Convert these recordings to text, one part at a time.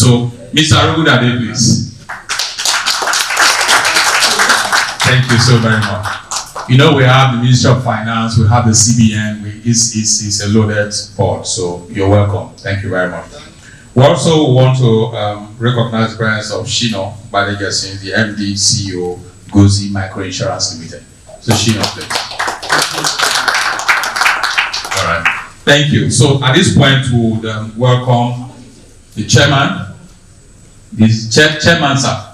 So, Mr. Arugudade, please. Thank you so very much. You know, we have the Ministry of Finance, we have the CBN, it's a loaded board, so you're welcome. Thank you very much. We also want to recognize the presence of Shino Badegasin, the MD, CEO, Gozi Microinsurance Limited. So Shino, please. All right. Thank you. So at this point, we would welcome the chairman. This chairman, sir.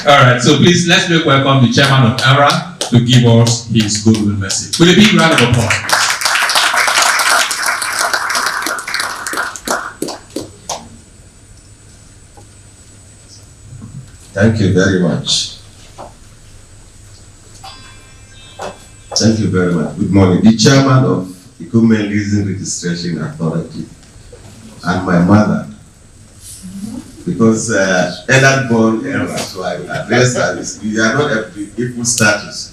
All right, so please let's make welcome the chairman of ERA to give us his goodwill message. With a big round of applause. Thank you very much. Thank you very much. Good morning. The chairman of Equipment Leasing Registration Authority and my mother. Because Elan born ERA, so I will address that. We are not of the equal status.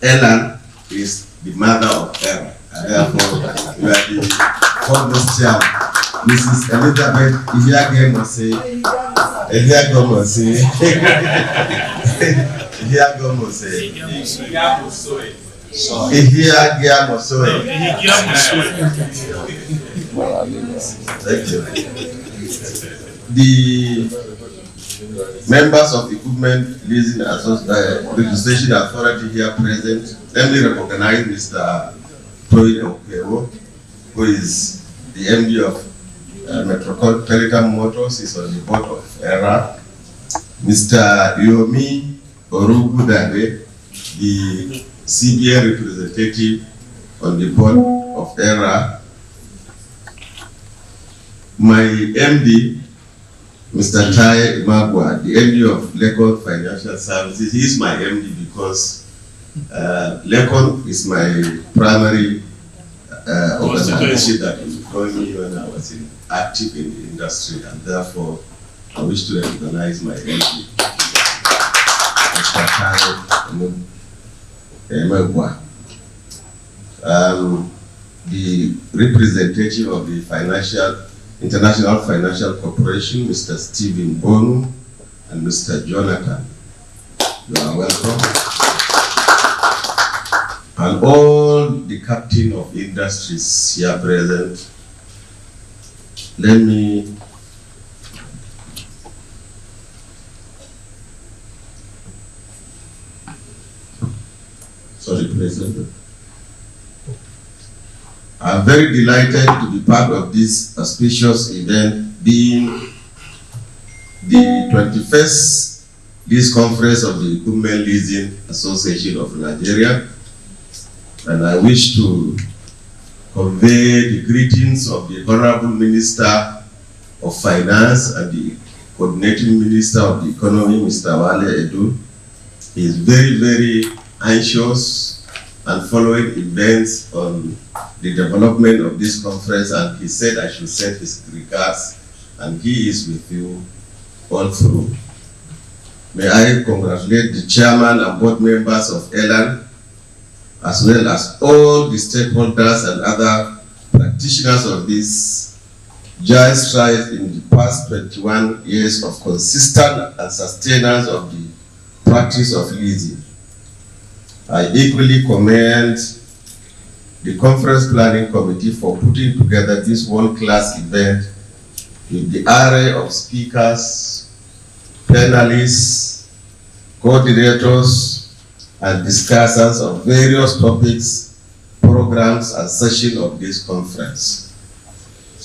Elan is the mother of ERA, and therefore we are the foremost chairman. Mrs. Elizabeth Ihiagemo say, Ihiagemo say, Ihiagemo say, Ihiagemo say. Thank you. The members of the Equipment Leasing Registration Authority here present, let me recognize Mr. Toyin Okero, who is the MD of Metropolitan Motors, is on the board of ERA. Mr. Yomi Orugudade, the CBN representative on the board of ERA. My MD, Mr. Tai Magwa, the MD of Lekon Financial Services. He is my MD because Lekon is my primary organization that employed me when I was active in the industry, and therefore I wish to recognize my MD, Mr. Tai Magwa. The representative of the International Financial Corporation, Mr. Stephen Bonu and Mr. Jonathan. You are welcome. And all the captain of industries here present, let me President. I'm very delighted to be part of this auspicious event, being the 21st Lease Conference of the Equipment Leasing Association of Nigeria. And I wish to convey the greetings of the Honorable Minister of Finance and the Coordinating Minister of the Economy, Mr. Wale Edu. He is very, very anxious and following events on the development of this conference, and he said I should send his regards, and he is with you all through. May I congratulate the chairman and board members of Elan, as well as all the stakeholders and other practitioners of this giant stride in the past 21 years of consistent and sustenance of the practice of leasing. I equally commend the Conference Planning Committee for putting together this world-class event with the array of speakers, panelists, coordinators, and discussants of various topics, programs, and sessions of this conference.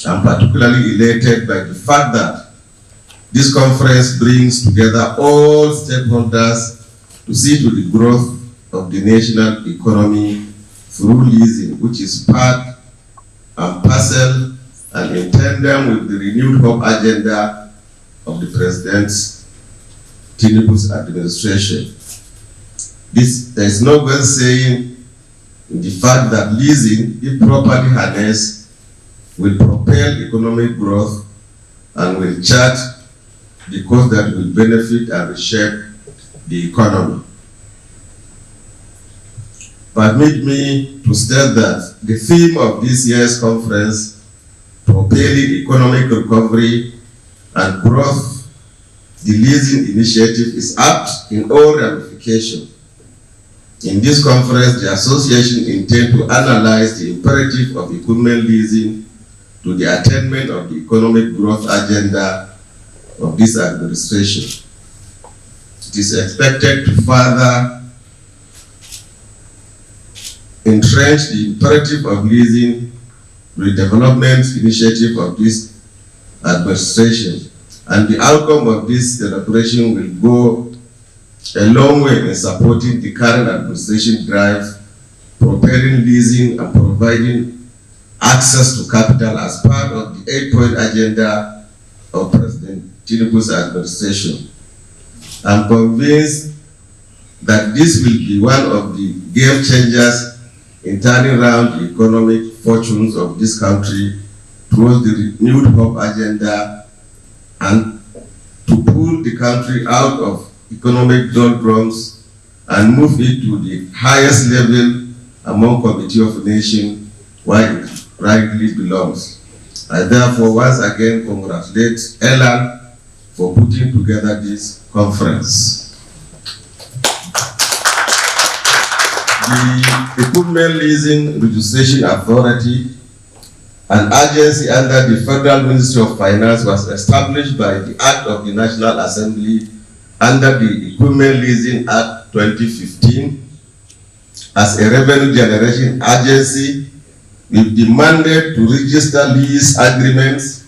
I'm particularly elated by the fact that this conference brings together all stakeholders to see to the growth of the national economy through leasing, which is part and parcel and in tandem with the renewed hope agenda of the President Tinubu's administration. There is no good saying the fact that leasing, if properly harnessed, will propel economic growth and will chart the course that will benefit and reshape the economy. Permit me to state that the theme of this year's conference propelling economic recovery and growth, the leasing initiative is apt in all ramifications. In this conference, the association intends to analyze the imperative of equipment leasing to the attainment of the economic growth agenda of this administration. It is expected to further entrench the imperative of leasing redevelopment initiative of this administration, and the outcome of this deliberation will go a long way in supporting the current administration drive, propelling leasing and providing access to capital as part of the 8-point agenda of President Tinubu's administration. I'm convinced that this will be one of the game changers in turning around the economic fortunes of this country towards the renewed hope agenda and to pull the country out of economic doldrums and move it to the highest level among Committee of Nations where it rightly belongs. I therefore once again congratulate Elan for putting together this conference. The Equipment Leasing Registration Authority, an agency under the Federal Ministry of Finance, was established by the Act of the National Assembly under the Equipment Leasing Act 2015 as a revenue generation agency with the mandate to register lease agreements,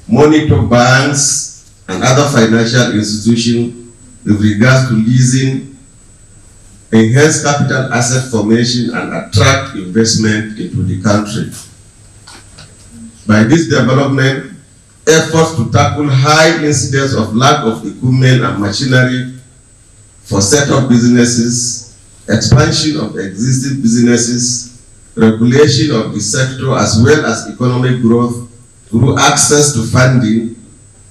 monitor banks and other financial institutions with regards to leasing, enhance capital asset formation and attract investment into the country. By this development, efforts to tackle high incidence of lack of equipment and machinery for set-up businesses, expansion of existing businesses, regulation of the sector as well as economic growth through access to funding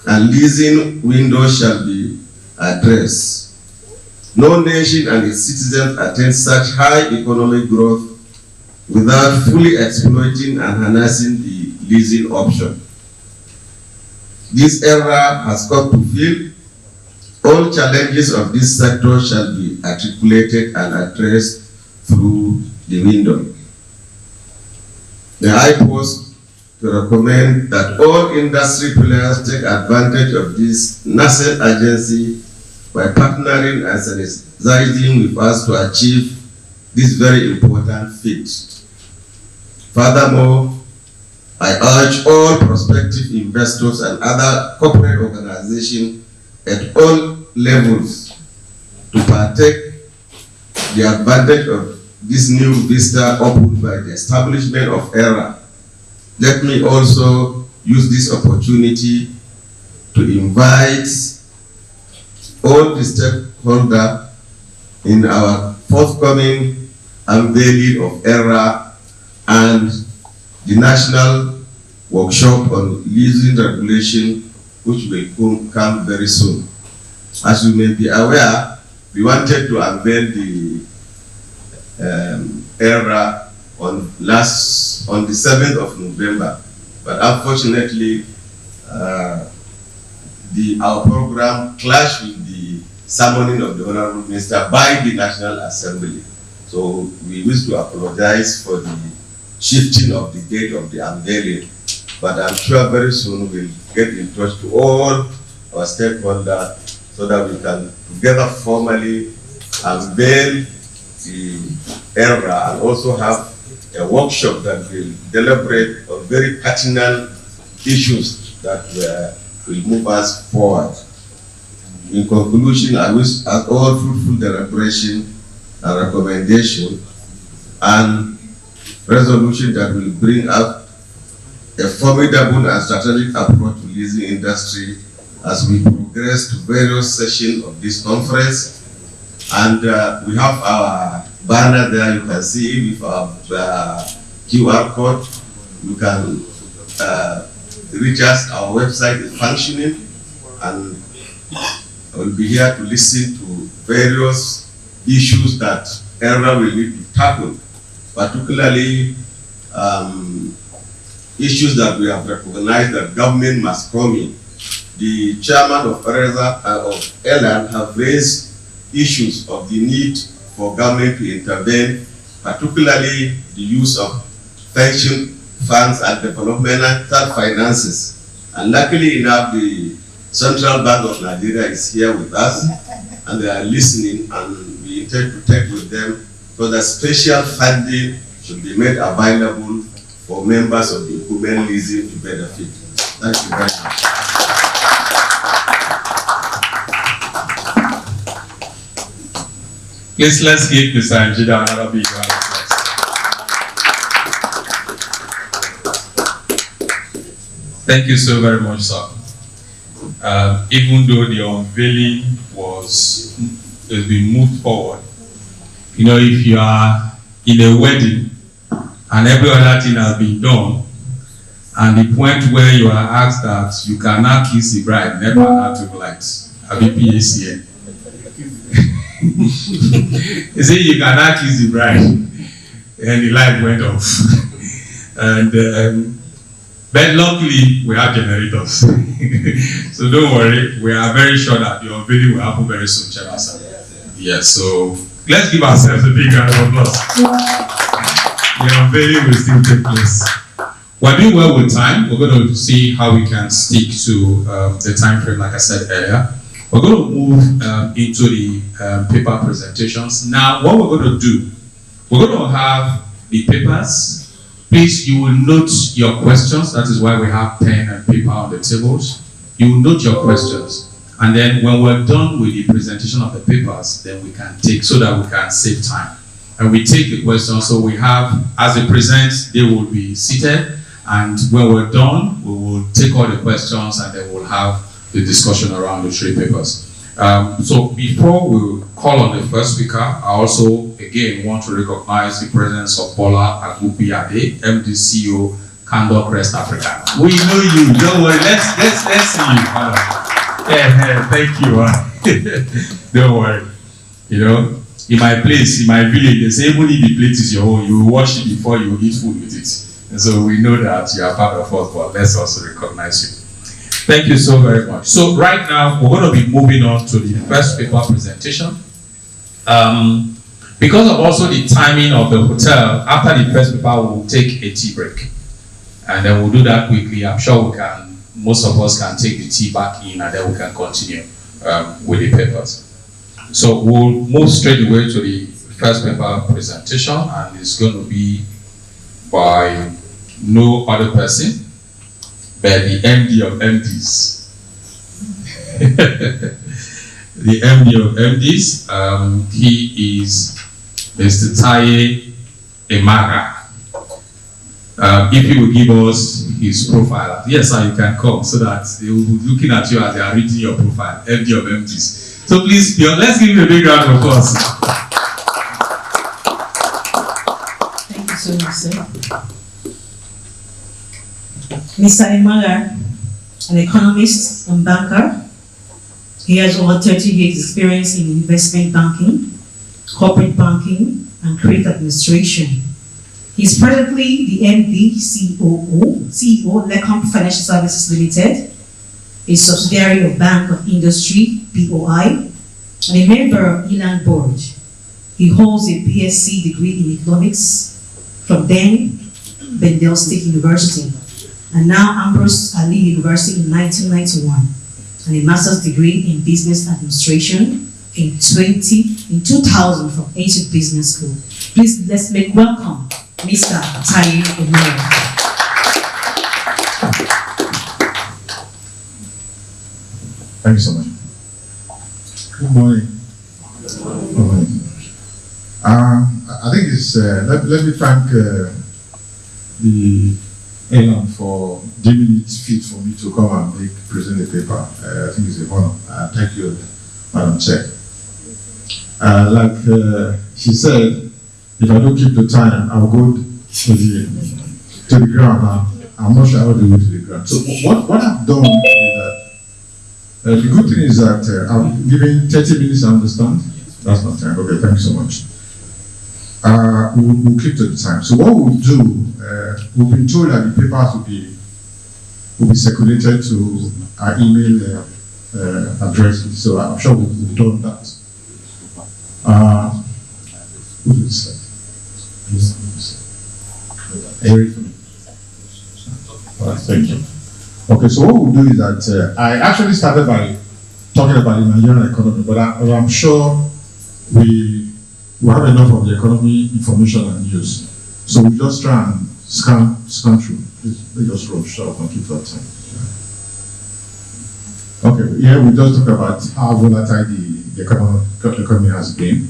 and leasing windows shall be addressed. No nation and its citizens attain such high economic growth without fully exploiting and harnessing the leasing option. This era has come to fill all challenges of this sector shall be articulated and addressed through the window. May I pause to recommend that all industry players take advantage of this nascent agency by partnering and synergizing with us to achieve this very important feat. Furthermore, I urge all prospective investors and other corporate organizations at all levels to partake the advantage of this new vista opened by the establishment of ERA. Let me also use this opportunity to invite all the stakeholders in our forthcoming unveiling of ERA and the national workshop on leasing regulation, which will come very soon. As you may be aware, we wanted to unveil the ERA on the 7th of November, but unfortunately, our program clashed with the summoning of the Honorable Minister by the National Assembly. So we wish to apologize for the shifting of the date of the unveiling, but I'm sure very soon we'll get in touch to all our stakeholders so that we can together formally unveil the ERA and also have a workshop that will deliberate on very pertinent issues that will move us forward. In conclusion, I wish us all fruitful deliberation and recommendation and resolution that will bring up a formidable and strategic approach to leasing industry as we progress to various sessions of this conference. And we have our banner there, you can see with our QR code. You can reach us, our website is functioning, and I will be here to listen to various issues that ERA will need to tackle, particularly issues that we have recognized that government must come in. The chairman of Elan have raised issues of the need for government to intervene, particularly the use of pension funds and developmental finances. And luckily enough, the Central Bank of Nigeria is here with us, and they are listening, and we intend to take with them so that special funding should be made available for members of the women leasing to benefit. Thank you very much. Please, let's give Mr. Njida another big round of applause. Thank you so very much, sir. Even though the unveiling has been moved forward, you know, if you are in a wedding and every other thing has been done, and the point where you are asked that you cannot kiss the bride, never had to light, a BPACN. You say you cannot kiss the bride, and the light went off. And but luckily we have generators, so don't worry. We are very sure that the unveiling will happen very soon, Chairman sir. Yes, so let's give ourselves a big round of applause. The unveiling will still take place. We're doing well with time. We're going to see how we can stick to the time frame, like I said earlier. We're going to move into the paper presentations. Now, what we're going to do, we're going to have the papers. Please, you will note your questions. That is why we have pen and paper on the tables. You will note your questions. And then when we're done with the presentation of the papers, then we can take, so that we can save time. And we take the questions, so we have, as they present, they will be seated. And when we're done, we will take all the questions, and then we'll have the discussion around the three papers. So before we call on the first speaker, I also again want to recognize the presence of Bola Agubiade, MD CEO, Candor Crest Africa. We know you. Don't worry. Let's see you. Yeah, thank you. Don't worry. You know, in my place, in my village, they say even if the plate is your own, you will wash it before you eat food with it. And so we know that you are part of us, but let's also recognize you. Thank you so very much. So right now, we're going to be moving on to the first paper presentation. Because of also the timing of the hotel, after the first paper, we'll take a tea break. And then we'll do that quickly. I'm sure most of us can take the tea back in, and then we can continue with the papers. So we'll move straight away to the first paper presentation, and it's going to be by no other person but the MD of MDs. The MD of MDs, he is Mr. Taye Emara. If he will give us his profile, yes sir, you can come, so that they will be looking at you as they are reading your profile, MD of MDs. So please, let's give him a big round of applause. Thank you so much, sir. Mr. Emara, an economist and banker. He has over 30 years experience in investment banking, corporate banking, and credit administration. He is presently the MD, CEO, Lecom Financial Services Limited, a subsidiary of Bank of Industry, BOI, and a member of Elan board. He holds a BSc degree in economics from then Bendel State University, and now Ambrose Ali University in 1991, and a master's degree in business administration in 2000 from Asian Business School. Please, let's make welcome Mr. Taye Emara. Thank you so much. Good morning. Good morning. I think it's, let me thank the Elan for deeming it fit for me to come and present the paper. I think it's an honor. Thank you, Madam Chair. Like she said, if I don't keep the time, I'll go to the ground. I'm not sure how to go to the ground. So what I've done is that the good thing is that I'm giving 30 minutes, I understand? That's not time. Okay, thank you so much. we'll keep to the time. So what we'll do, we've been told that the papers will be circulated to our email addresses. So I'm sure we've done that. Who do this? Eric. All right, thank you. Okay, so what we'll do is that I actually started by talking about the Nigerian economy, but I'm sure we have enough of the economy information and news. So we just try and scan through. Let's just rush so I can keep that time. Okay, here we just talk about how volatile the economy has been.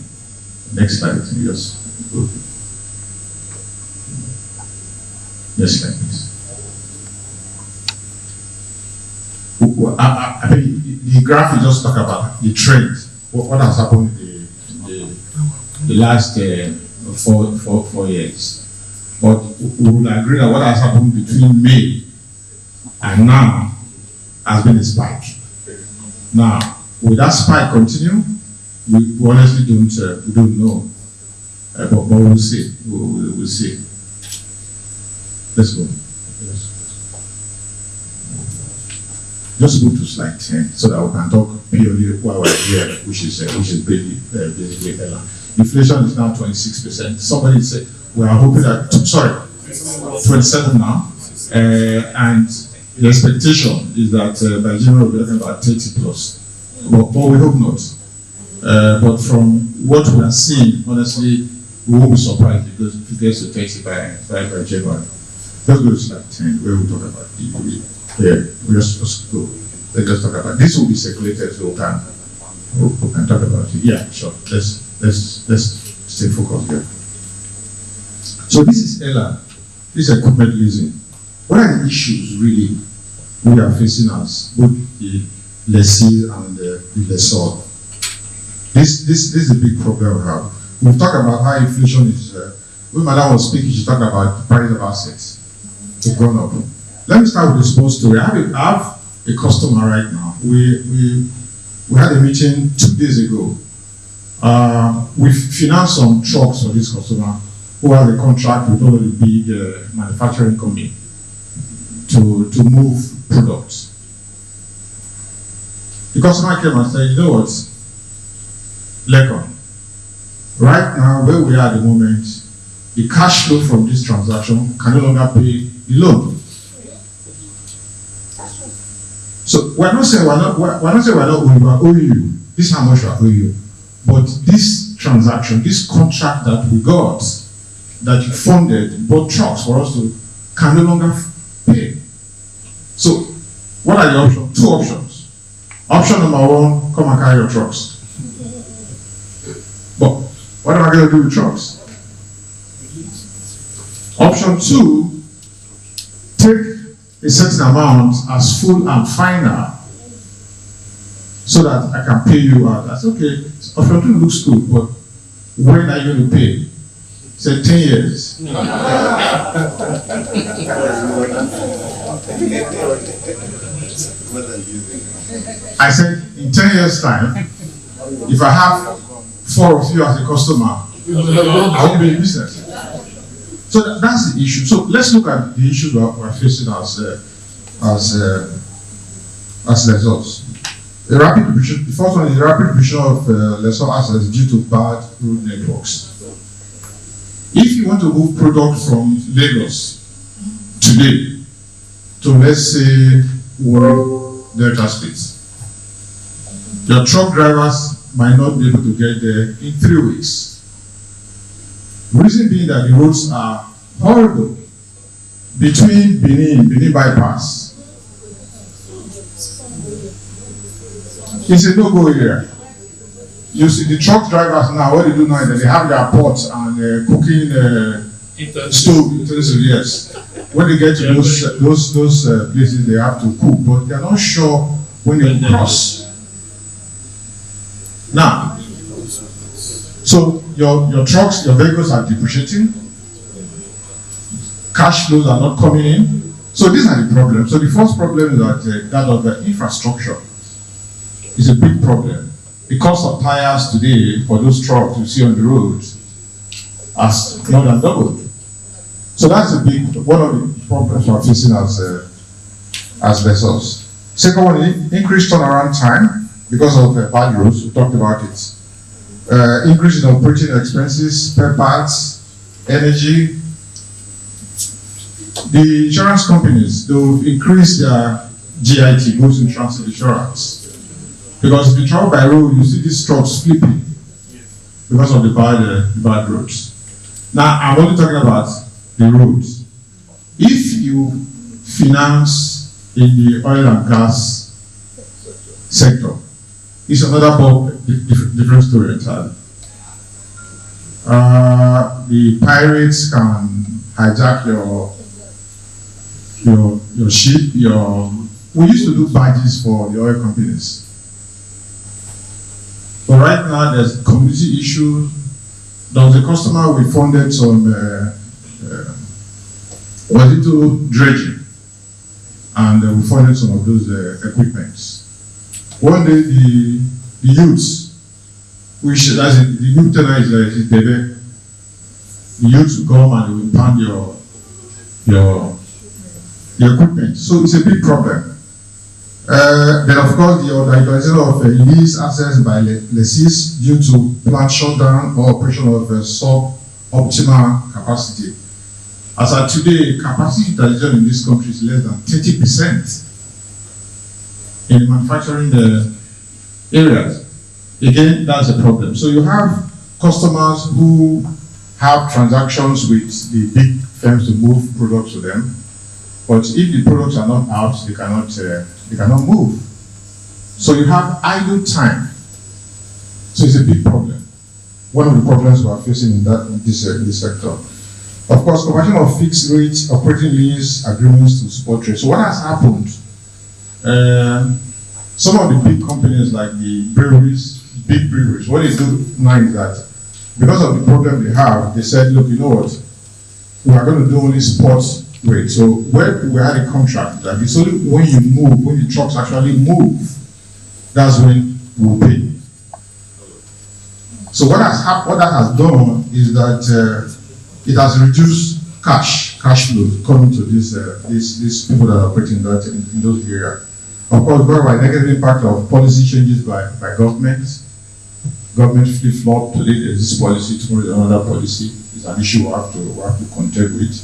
Next slide, yes. Next slide, please. I think the graph you just talk about the trend. What has happened in the last 4 years? But we will agree that what has happened between May and now has been a spike. Now, will that spike continue? We honestly don't know. But we'll see. We'll see. Let's go. Just go to slide 10 so that we can talk purely while we're here, which is basically Elan. Inflation is now 26%. Somebody said we are hoping that 27 now, and the expectation is that by January we're talking about 30 plus. But we hope not. But from what we are seeing, honestly, we won't be surprised because if it gets to 30 by January. Let's go to slide 10 where we talk about the we just go. Let's just talk about this. Will be circulated so we can talk about it. Yeah, sure. Let's stay focused here. So this is Elan. This is equipment leasing. What are the issues really we are facing as both the lessee and the lessor? This is a big problem we have. We've talked about how inflation is. When Madam was speaking, she talked about the price of assets. It's gone up. Let me start with a small story. I have a customer right now. We had a meeting 2 days ago. We financed some trucks for this customer who has a contract with one of the big manufacturing company to move products. The customer came and said, you know what, Lekon, right now where we are at the moment, the cash flow from this transaction can no longer pay the loan. So we're not saying we're not owing you. This is how much we owe you. But this transaction, this contract that we got, that you funded, bought trucks for us to, can no longer pay. So what are the options? 2 options. Option number 1, come and carry your trucks. But what am I going to do with trucks? Option 2, take a certain amount as full and final so that I can pay you out. That's okay. Option 2 looks good, but when are you going to pay? He said 10 years. I said, in 10 years' time, if I have 4 of you as a customer, I won't be in business. So that's the issue. So let's look at the issues we're facing as lessors. The first one is the rapid depletion of lessor assets due to bad road networks. If you want to move product from Lagos today to, let's say, Warri, Delta State, your truck drivers might not be able to get there in 3 weeks. The reason being that the roads are horrible. Between Benin bypass, it's a no-go area. You see, the truck drivers now, what they do now is that they have their pots and cooking stove, yes. When they get to those places, they have to cook, but they are not sure when they cross. Now, so your trucks, your vehicles are depreciating, cash flows are not coming in. So these are the problems. So the first problem is that of the infrastructure is a big problem. The cost of tires today for those trucks you see on the road has more than doubled. So that's one of the problems we're facing as vessels. Second one, increased turnaround time because of bad roads. We talked about it. Increase in operating expenses, spare parts, energy. The insurance companies, they'll increase their GIT, goods in transit insurance. Because if you travel by road, you see these trucks flipping because of the bad roads. Now, I'm only talking about the roads. If you finance in the oil and gas sector, it's another different story entirely. The pirates can hijack your ship. We used to do badges for the oil companies. But right now, there's community issues. There was a customer we funded some, was into dredging, and we funded some of those equipments. One day, the youths, the new tenant is the youths will come and they will pound your equipment. So it's a big problem. Then of course the organization of lease access by lessees due to plant shutdown or operation of sub-optimal capacity. As of today, capacity utilization in this country is less than 30% in the manufacturing areas. Again, that's a problem. So you have customers who have transactions with the big firms to move products to them, but if the products are not out, they cannot move. So you have idle time. So it's a big problem. One of the problems we are facing in this sector. Of course, conversion of fixed rates, operating lease agreements to spot trade. So what has happened? Some of the big companies like the big breweries, what they do now is that because of the problem they have, they said, look, you know what? We are going to do only spot rate. So when we had a contract that it's only when you move, when the trucks actually move, that's when we'll pay. So what that has done is that it has reduced cash flow coming to these people that are operating in those areas. Of course, brought by negative impact of policy changes by government. Government flip-flop, today there's this policy, tomorrow there's another policy. It's an issue we have to contend with.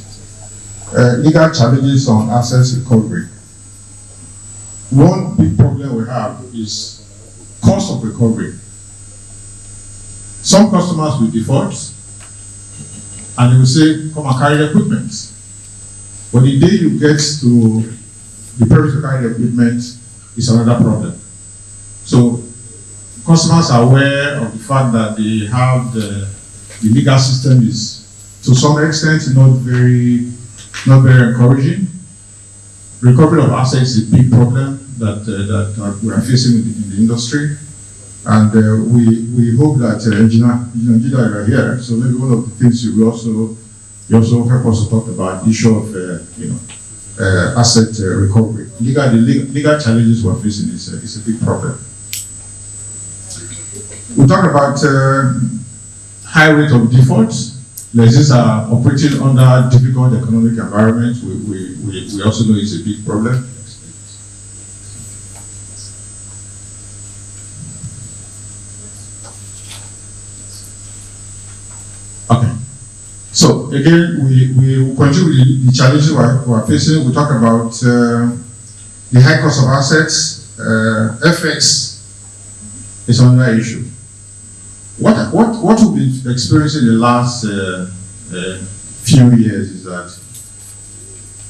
Legal challenges on assets recovery. One big problem we have is cost of recovery. Some customers will default and they will say, come and carry the equipment. But the day you get to the purpose to carry the equipment is another problem. So customers are aware of the fact that they have the legal system is to some extent not very encouraging. Recovery of assets is a big problem that we are facing in the industry. And we hope that Engineer are here. So maybe one of the things you also help us to talk about the issue of asset recovery. Legal challenges we're facing is a big problem. We talk about high rate of default. Lessees are operating under difficult economic environment. We also know it's a big problem. Okay. So again, we continue with the challenges we are facing. We talk about the high cost of assets. FX is another issue. What we've been experiencing in the last few years is that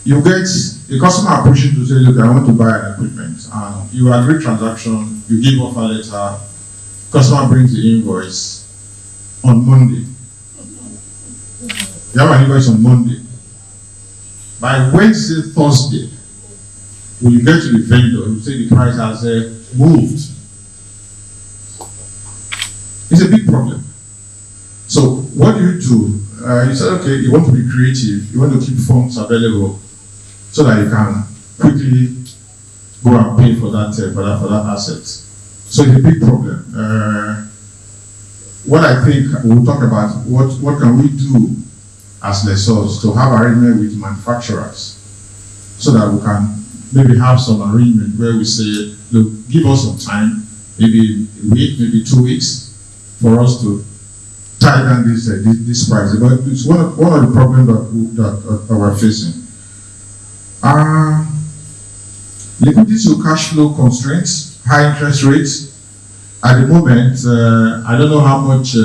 you get a customer approaching to say, look, I want to buy an equipment, and you agree transaction, you give offer letter, customer brings the invoice on Monday. You have an invoice on Monday. By Wednesday, Thursday, when you get to the vendor, you say the price has moved. It's a big problem. So what do? You said, okay, you want to be creative, you want to keep funds available so that you can quickly go and pay for that asset. So it's a big problem. what I think we'll talk about, what can we do as lessors to have arrangement with manufacturers so that we can maybe have some arrangement where we say, look, give us some time, maybe a week, maybe 2 weeks, for us to tie down this price. But it's one of the problems that we're facing. Liquidity to cash flow constraints, high interest rates. At the moment, I don't know how much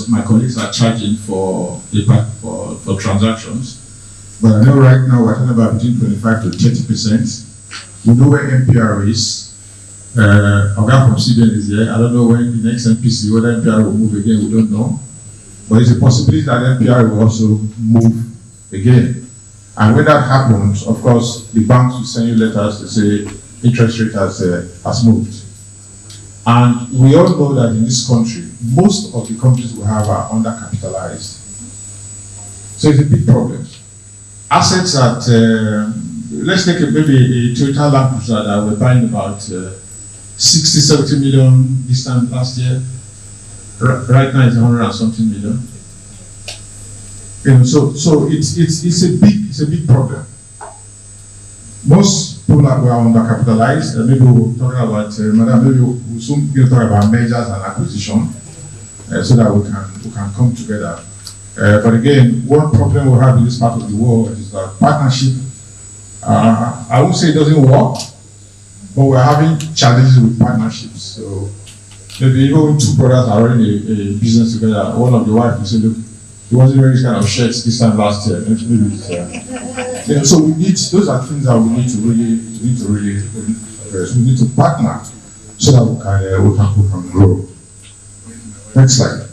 my colleagues are charging for transactions, but I know right now we're talking about between 25 to 30%. We know where MPR is. Oga from CBN is here. I don't know when the next MPC, whether MPR will move again, we don't know. But it's a possibility that MPR will also move again. And when that happens, of course, the banks will send you letters to say interest rate has moved. And we all know that in this country, most of the countries we have are undercapitalized. So it's a big problem. Assets that, let's take maybe a Toyota Land Cruiser that we're buying about 60, 70 million this time last year. Right now it's 100 and something million. You know, so it's a big problem. Most people are undercapitalized, and maybe we'll talk about maybe we'll soon be talking about mergers and acquisition, so that we can come together. But again, one problem we have in this part of the world is that partnership. I won't say it doesn't work, but we're having challenges with partnerships. So maybe even when two brothers are running a business together, one of the wife will say, look, he wasn't wearing this kind of shirts this time last year. Maybe it's, so we need, those are things that we need to really address. We need to partner so that we can grow. Next slide.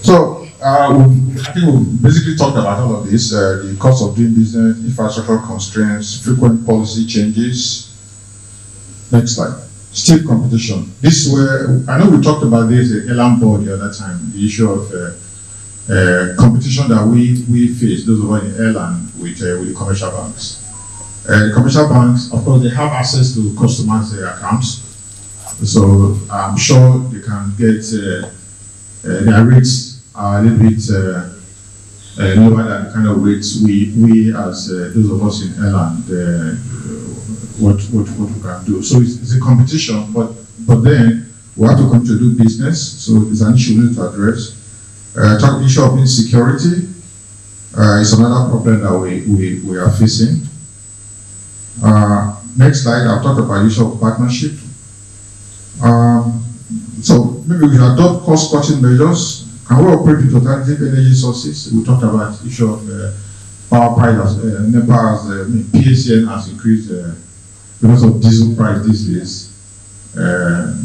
So I think we've basically talked about all of this, the cost of doing business, infrastructure constraints, frequent policy changes. Next slide. Stiff competition. This is where, I know we talked about this at Elan board the other time, the issue of competition that we face, those of us in Elan, with the commercial banks. The commercial banks, of course, they have access to customers' accounts, so I'm sure they can get their rates are a little bit lower than the kind of rates we as those of us in Elan, what we can do. So it's a competition, but then we have to come to do business, so it's an issue we need to address. Talk issue of insecurity is another problem that we are facing. Next slide, I'll talk about the issue of partnership. So maybe we should adopt cost-cutting measures. Can we operate with alternative energy sources? We talked about the issue of power price, PSN has increased because of diesel price these days.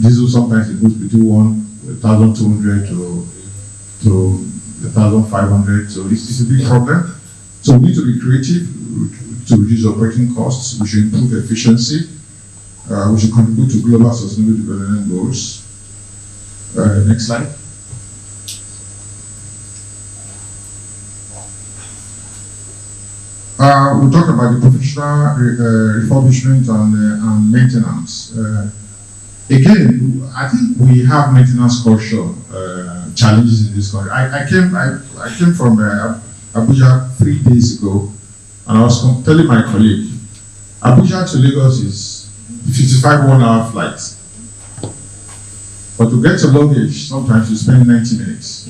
Diesel sometimes it goes between 1,200 to 1,500, so it's a big problem. So we need to be creative to reduce operating costs. We should improve efficiency. We should contribute to global sustainable development goals. Next slide. We'll talk about the professional refurbishment and maintenance. Again, I think we have maintenance culture challenges in this country. I came from Abuja 3 days ago, and I was telling my colleague, Abuja to Lagos is 55 1-hour flights. But to get to luggage, sometimes you spend 90 minutes.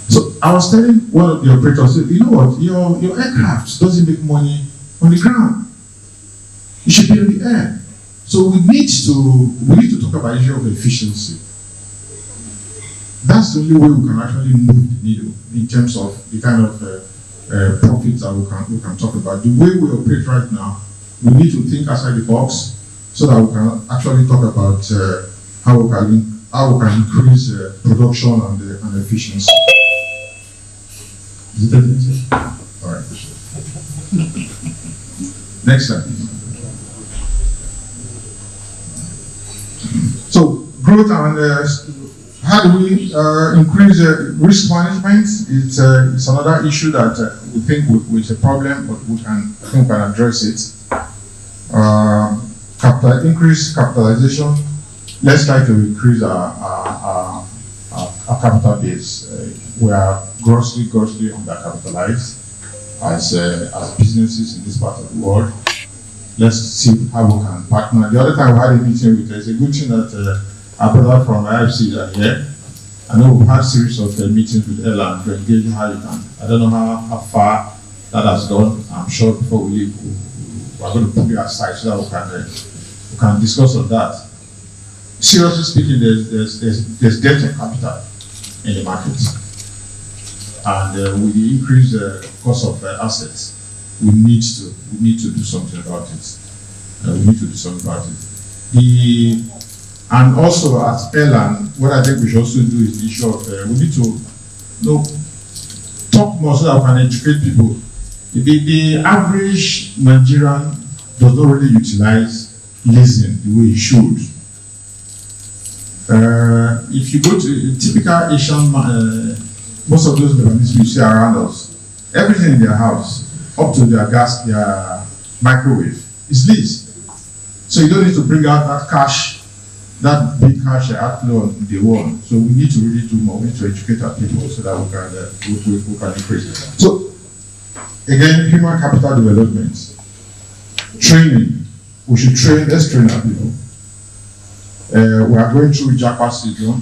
So I was telling one of the operators, you know what, your aircraft doesn't make money on the ground. It should be on the air. So we need to talk about the issue of efficiency. That's the only way we can actually move the needle in terms of the kind of profits that we can talk about. The way we operate right now, we need to think outside the box so that we can actually talk about how we can increase production and efficiency. Is it evident? All right. Next slide. So growth and how do we increase risk management? It's another issue that we think is a problem, but I think we can address it. increase capitalization. Let's try to increase our capital base. We are grossly undercapitalized as businesses in this part of the world. Let's see how we can partner. The other time we had a meeting with, it's a good thing that our brother from IFC are here. I know we've had a series of meetings with Elan to engage how you can. I don't know how far that has gone. I'm sure before we leave, we're going to put it aside so that we can discuss on that. Seriously speaking, there's debt of capital in the market, and with the increased cost of assets, we need to do something about it. And also at Elan, what I think we should also do is the issue of we need to talk more so that we can educate people. The average Nigerian does not really utilize leasing the way he should. If you go to a typical Asian, most of those Lebanese you see around us, everything in their house, up to their gas, their microwave, is leased. So you don't need to bring out that cash, that big cash outflow on day one. So we need to really do more. We need to educate our people so that we can increase it. So again, human capital development, training. We should train. Let's train our people. We are going through Japa syndrome.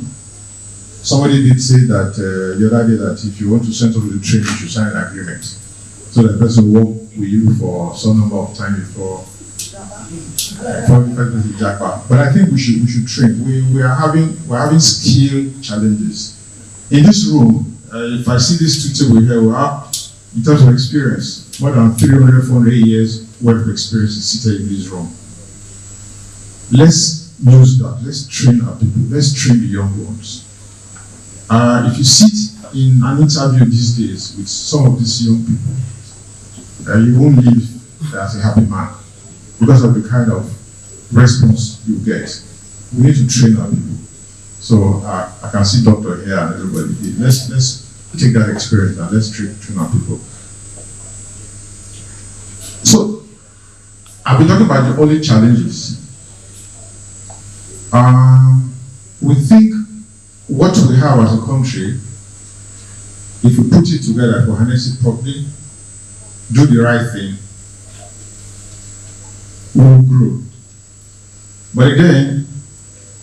Somebody did say that the other day that if you want to send somebody to train, you should sign an agreement. So the person will work with you for some number of time before Japa. But I think we should train. We're having skill challenges. In this room, if I see this two table here, we have, in terms of experience, more than 300, 400 years worth of experience is seated in this room. Let's use that. Let's train our people. Let's train the young ones. If you sit in an interview these days with some of these young people, you won't live as a happy man because of the kind of response you get. We need to train our people. So I can see Doctor here and everybody here. Let's take that experience and let's train our people. So I've been talking about the only challenges. We think what we have as a country, if we put it together, if we harness it properly, do the right thing, we will grow. But again,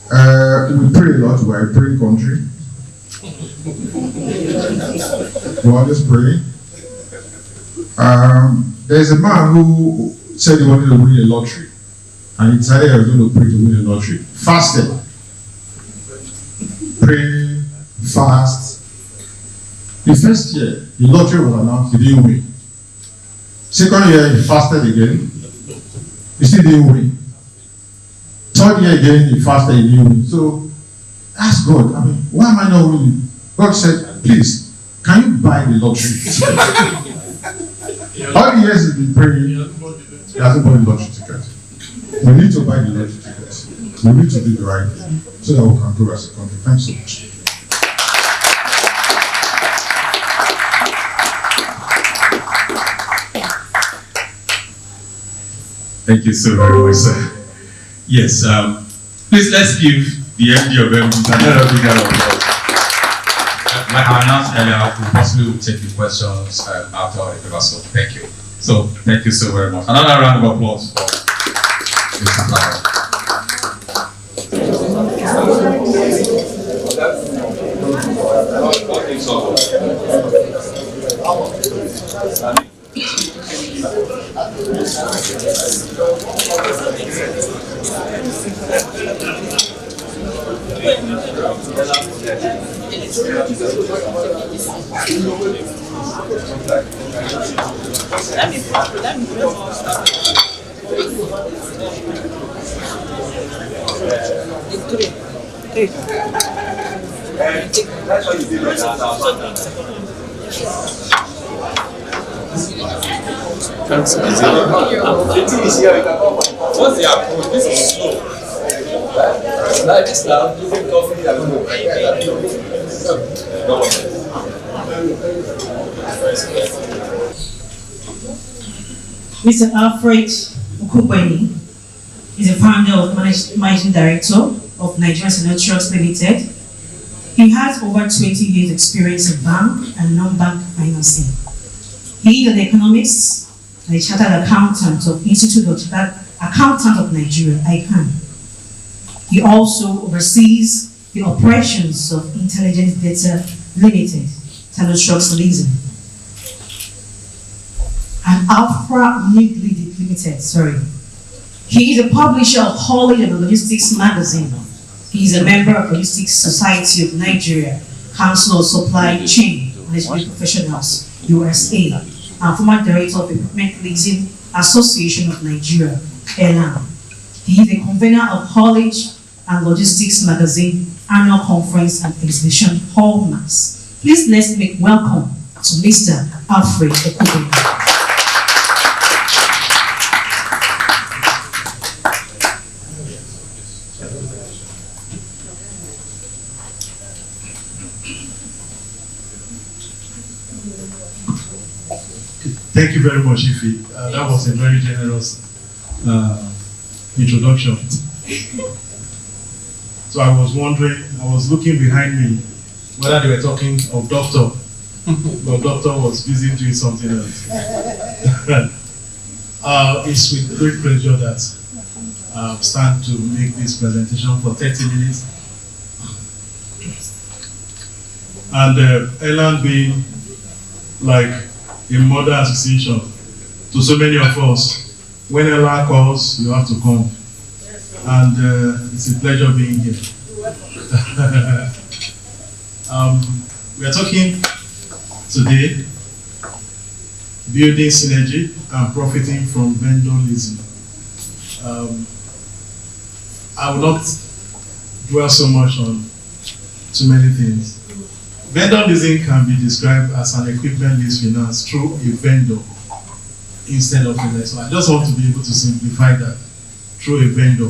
we pray a lot. We're a praying country. We always pray. There's a man who said he wanted to win a lottery. And he decided he was going to pray to win a lottery. Fasted. Pray, fast. The first year, the lottery was announced, he didn't win. Second year, he fasted again. He still didn't win. Third year again, he fasted, he didn't win. So, ask God, why am I not winning? God said, please, can you buy the lottery ticket? All the years he's been praying, he hasn't bought the lottery ticket. We need to buy the lottery tickets. We need to do the right thing so that we can grow as a country. Thanks so much. Thank you so very much, sir. Yes, please let's give the MD of MD another big round of applause. Like I announced earlier, we possibly will take the questions after the paper, so thank you. So, thank you so very much. Another round of applause for Mr. Flower. What's the approach? This is slow. Like this now, you can coffee and go. Mr. Alfred Ukubweni, He's a founder of managing director of Nigerian Senior Trucks Limited. He has over 20 years experience in bank and non-bank financing. He is an economist and a chartered accountant of Institute of Chartered Accountant of Nigeria, ICANN. He also oversees the operations of Intelligence Data Limited, Trucks Leasing, and Alpha Limited, sorry. He is a publisher of Haulage and Logistics magazine. He is a member of Logistics Society of Nigeria, Council of Supply Chain Management Professionals, USA, and former director of Equipment Leasing Association of Nigeria, Elan. He is a convener of Haulage and Logistics magazine annual conference and exhibition hallmarks. Please let's make welcome to Mr. Alfred Okubo. Thank you very much, Ife. That was a very generous introduction. So I was wondering, I was looking behind me whether they were talking of doctor, but doctor was busy doing something else. It's with great pleasure that I stand to make this presentation for 30 minutes. And Elan being like a mother association to so many of us, when Elan calls, you have to come. And it's a pleasure being here. We are talking today building synergy and profiting from vendor leasing. I will not dwell so much on too many things. Vendor leasing can be described as an equipment lease finance through a vendor instead of a lessor. I just want to be able to simplify that through a vendor.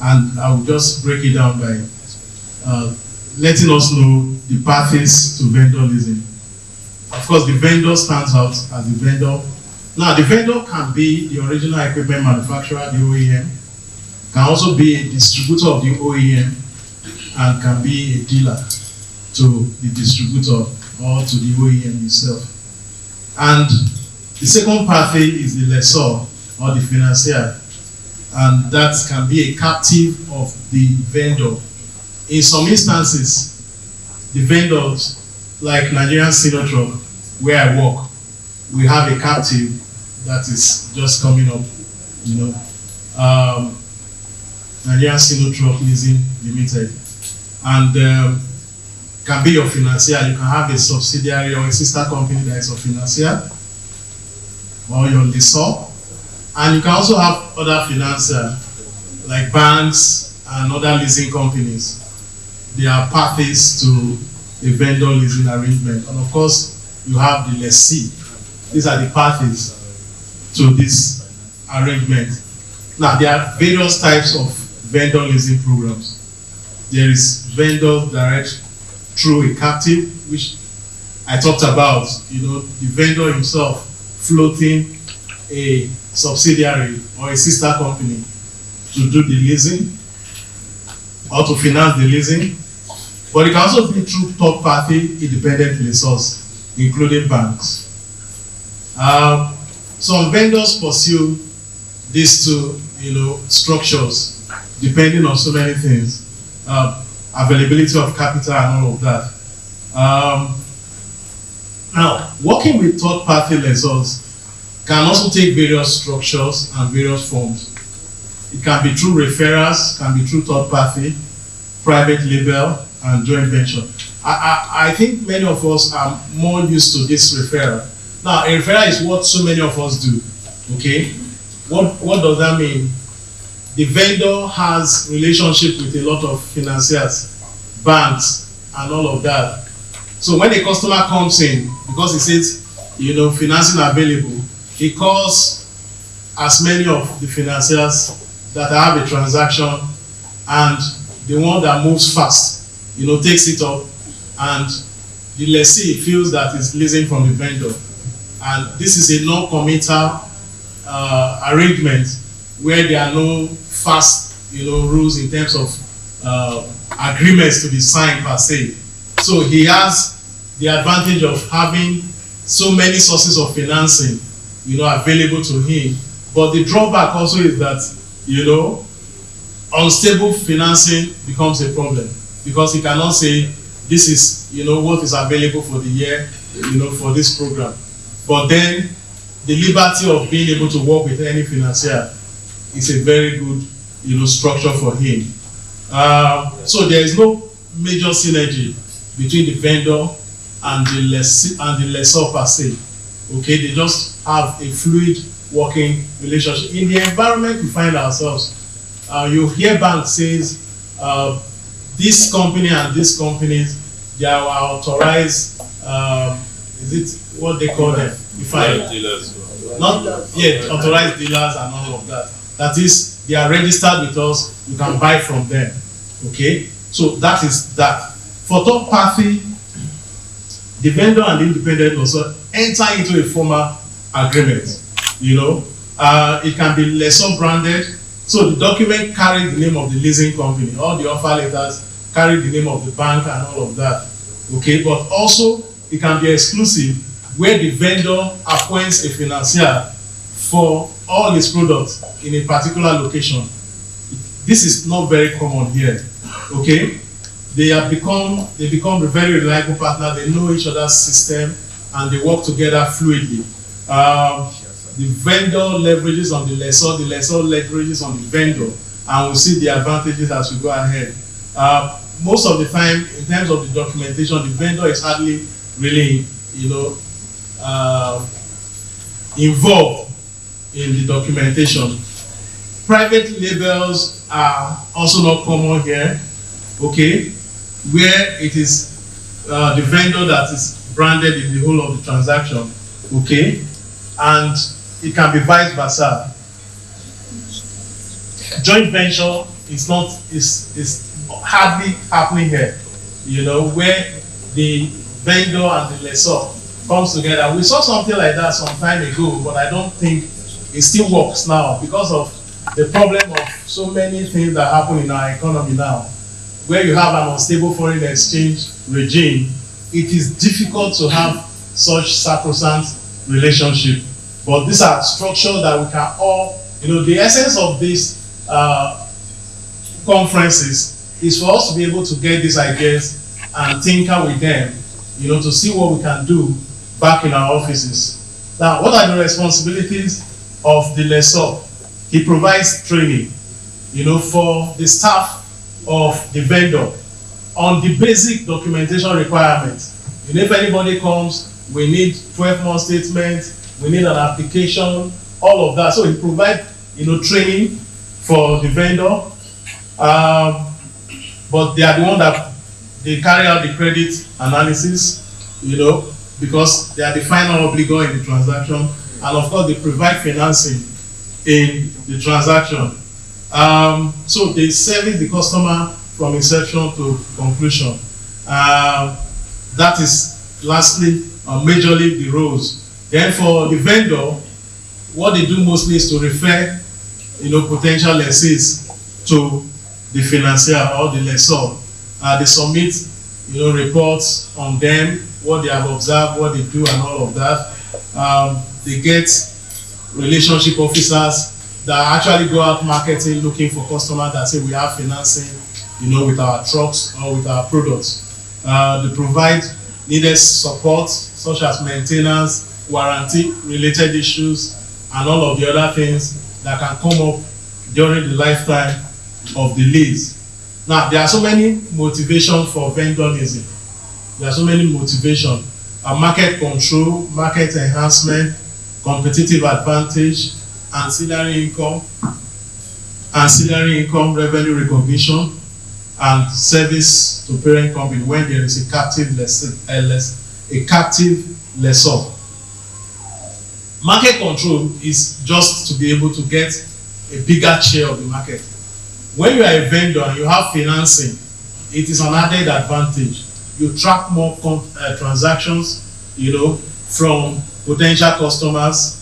And I will just break it down by letting us know the pathways to vendor leasing. Of course, the vendor stands out as the vendor. Now, the vendor can be the original equipment manufacturer, the OEM, can also be a distributor of the OEM, and can be a dealer to the distributor or to the OEM itself. And the second pathway is the lessor or the financier. And that can be a captive of the vendor. In some instances, the vendors, like Nigerian Senior Truck, where I work, we have a captive that is just coming up, Nigerian Senior Truck Leasing Limited. And can be your financier. You can have a subsidiary or a sister company that is a financier, or your lessor. And you can also have other financiers, like banks and other leasing companies. There are pathways to a vendor leasing arrangement. And of course, you have the lessee. These are the pathways to this arrangement. Now, there are various types of vendor leasing programs. There is vendor direct through a captive, which I talked about, the vendor himself floating a subsidiary or a sister company to do the leasing or to finance the leasing. But it can also be through third-party independent lessors, including banks. Some vendors pursue these two, structures, depending on so many things, availability of capital and all of that. Now, working with third-party lessors can also take various structures and various forms. It can be through referrals, can be through third-party, private label, and joint venture. I think many of us are more used to this referral. Now, a referral is what so many of us do, okay? What does that mean? The vendor has relationship with a lot of financiers, banks, and all of that. So when a customer comes in, because he says, financing available, he calls as many of the financiers that have a transaction, and the one that moves fast, takes it up, and the lessee feels that it's leasing from the vendor. And this is a non-committal arrangement where there are no fast, rules in terms of agreements to be signed per se. So he has the advantage of having so many sources of financing, available to him. But the drawback also is that, unstable financing becomes a problem, because he cannot say this is, what is available for the year, for this program. But then the liberty of being able to work with any financier is a very good, structure for him. So there is no major synergy between the vendor and the lessor per se. Okay, they just have a fluid working relationship. In the environment we find ourselves, you hear bank says this company and this companies, they are authorized, is it what they call them? Dealers. Not yet authorized dealers and all of that. That is, they are registered with us, you can buy from them. Okay, so that is that. For third party, the vendor and the independent also enter into a formal agreement. It can be lessor branded, so the document carry the name of the leasing company. All the offer letters carry the name of the bank and all of that. Okay, but also it can be exclusive, where the vendor appoints a financier for all his products in a particular location. This is not very common here. Okay, they become a very reliable partner. They know each other's system and they work together fluidly. The vendor leverages on the lessor leverages on the vendor, and we'll see the advantages as we go ahead. Most of the time, in terms of the documentation, the vendor is hardly really, involved in the documentation. Private labels are also not common here, okay, where it is the vendor that is branded in the whole of the transaction, okay, and it can be vice versa. Joint venture is hardly happening here, where the vendor and the lessor comes together. We saw something like that some time ago, but I don't think it still works now because of the problem of so many things that happen in our economy now. Where you have an unstable foreign exchange regime, it is difficult to have such sacrosanct relationship. But these are structures that we can all, the essence of these conferences is for us to be able to get these ideas and tinker with them, to see what we can do back in our offices. Now, what are the responsibilities of the lessor? He provides training, for the staff of the vendor on the basic documentation requirements. If anybody comes, we need 12-month statement, we need an application, all of that. So he provides, training for the vendor, but they are the one that they carry out the credit analysis, because they are the final obligor in the transaction, and of course they provide financing in the transaction. So they service the customer from inception to conclusion. That is lastly, majorly the roles. Then for the vendor, what they do mostly is to refer, potential lessees to the financier or the lessor. They submit, reports on them, what they have observed, what they do, and all of that. They get relationship officers that actually go out marketing, looking for customers that say we have financing, with our trucks or with our products. They provide needed support, such as maintenance, warranty related issues, and all of the other things that can come up during the lifetime of the lease. Now, there are so many motivations for vendor leasing. There are so many motivations. Market control, market enhancement, competitive advantage, ancillary income, revenue recognition, and service to parent company when there is a captive lessor. Market control is just to be able to get a bigger share of the market. When you are a vendor and you have financing, it is an added advantage. You track more transactions, from potential customers,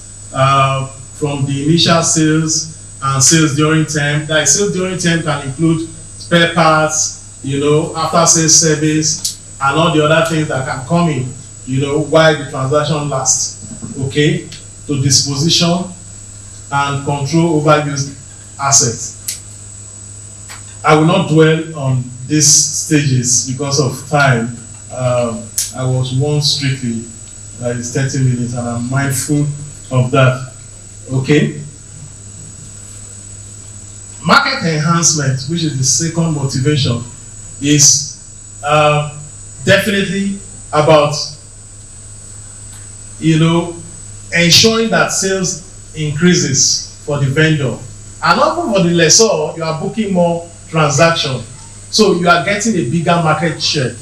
from the initial sales, and sales during term. That sales during term can include spare parts, after sales service, and all the other things that can come in, while the transaction lasts. Okay, to disposition and control overused assets. I will not dwell on these stages because of time. I was warned strictly that it's 30 minutes, and I'm mindful of that. Okay. Market enhancement, which is the second motivation, is definitely about ensuring that sales increases for the vendor, and often for the lessor, you are booking more transactions, so you are getting a bigger market share.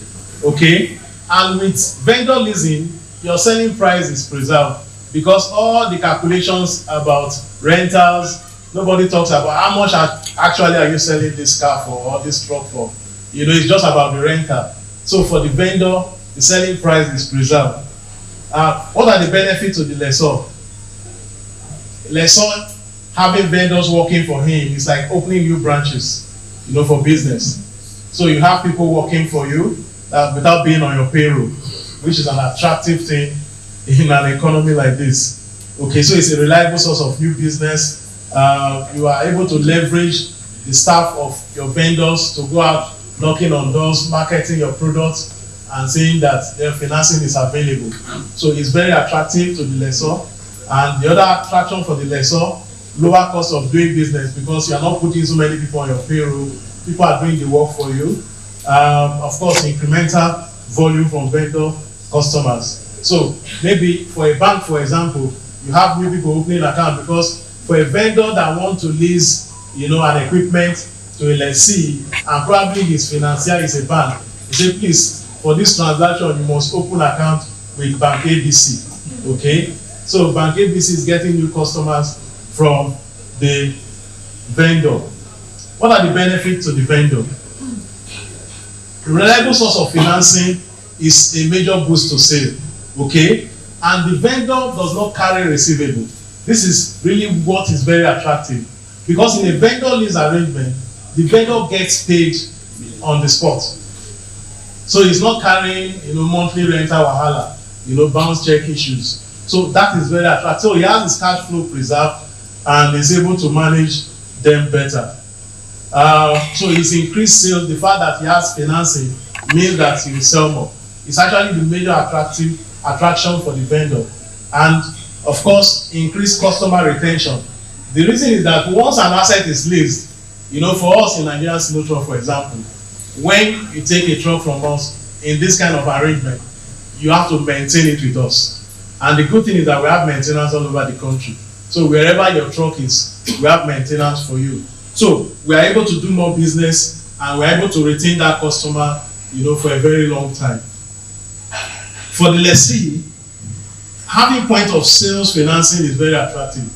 Okay, and with vendor leasing, your selling price is preserved because all the calculations about rentals, nobody talks about how much actually are you selling this car for or this truck for. It's just about the rental. So for the vendor, the selling price is preserved. What are the benefits to the lessor? Lessor having vendors working for him is like opening new branches, for business. So you have people working for you without being on your payroll, which is an attractive thing in an economy like this. Okay, so it's a reliable source of new business. You are able to leverage the staff of your vendors to go out knocking on doors, marketing your products, and saying that their financing is available. So it's very attractive to the lessor. And the other attraction for the lessor, lower cost of doing business because you are not putting so many people on your payroll. People are doing the work for you. Of course, incremental volume from vendor customers. So maybe for a bank, for example, you have new people opening an account because for a vendor that wants to lease, an equipment to a lessee, and probably his financier is a bank, you say, please, for this transaction, you must open account with Bank ABC. Okay, so Bank ABC is getting new customers from the vendor. What are the benefits to the vendor? A reliable source of financing is a major boost to sale. Okay, and the vendor does not carry receivable. This is really what is very attractive because in a vendor lease arrangement, the vendor gets paid on the spot. So he's not carrying, monthly rental wahala, bounce check issues. So that is very attractive. So he has his cash flow preserved and is able to manage them better. So his increased sales, the fact that he has financing means that he will sell more. It's actually the major attraction for the vendor. And of course, increased customer retention. The reason is that once an asset is leased, for us in Nigerian Sino Truck, for example, when you take a truck from us in this kind of arrangement, you have to maintain it with us. And the good thing is that we have maintenance all over the country. So wherever your truck is, we have maintenance for you. So we are able to do more business and we are able to retain that customer, for a very long time. For the lessee, having point of sales financing is very attractive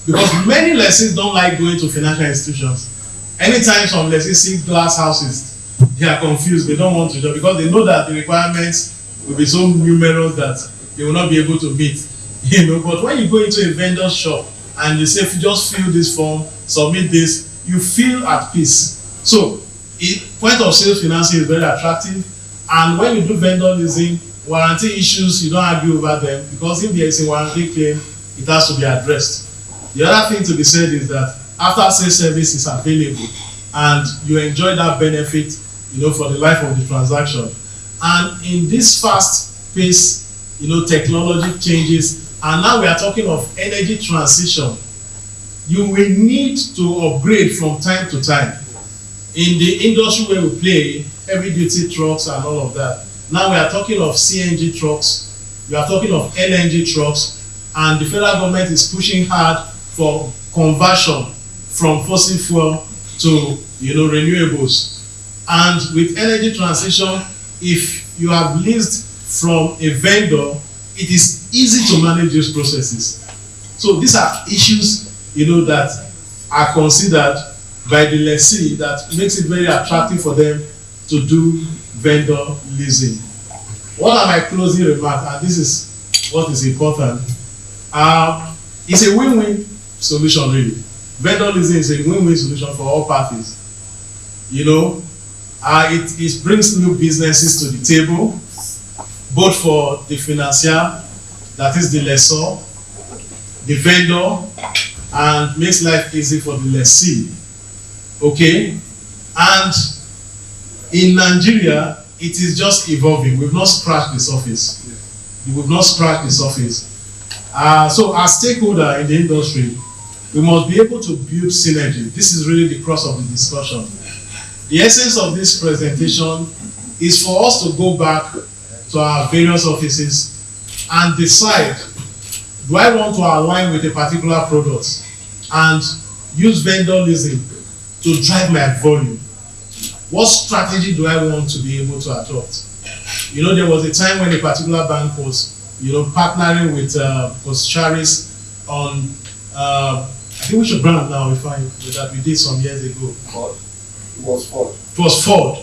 because many lessees don't like going to financial institutions. Anytime some lessees see glass houses, they are confused. They don't want to do because they know that the requirements will be so numerous that they will not be able to meet. But when you go into a vendor's shop and they say, if you just fill this form, submit this, you feel at peace. So point of sales financing is very attractive. And when you do vendor leasing, warranty issues, you don't argue over them because if there is a warranty claim, it has to be addressed. The other thing to be said is that after sales service is available and you enjoy that benefit, for the life of the transaction. And in this fast pace, technology changes, and now we are talking of energy transition. You will need to upgrade from time to time. In the industry where we play, heavy duty trucks and all of that. Now we are talking of CNG trucks, we are talking of LNG trucks, and the federal government is pushing hard for conversion from fossil fuel to renewables. And with energy transition, if you have leased from a vendor, it is easy to manage those processes. So these are issues that are considered by the lessee that makes it very attractive for them to do vendor leasing. What are my closing remarks? And this is what is important. It's a win-win solution really. vendor leasing is a win-win solution for all parties. You know, it brings new businesses to the table, both for the financier, that is the lessor, the vendor, and makes life easy for the lessee. Okay? And in Nigeria, it is just evolving. We've not scratched the surface. We've not scratched the surface. So as stakeholder in the industry, we must be able to build synergy. This is really the crux of the discussion. The essence of this presentation is for us to go back to our various offices and decide, do I want to align with a particular product and use vendor leasing to drive my volume? What strategy do I want to be able to adopt? You know, there was a time when a particular bank was, you know, partnering with Charis on, I think we should brand now, that we did some years ago. It was Ford. It was Ford.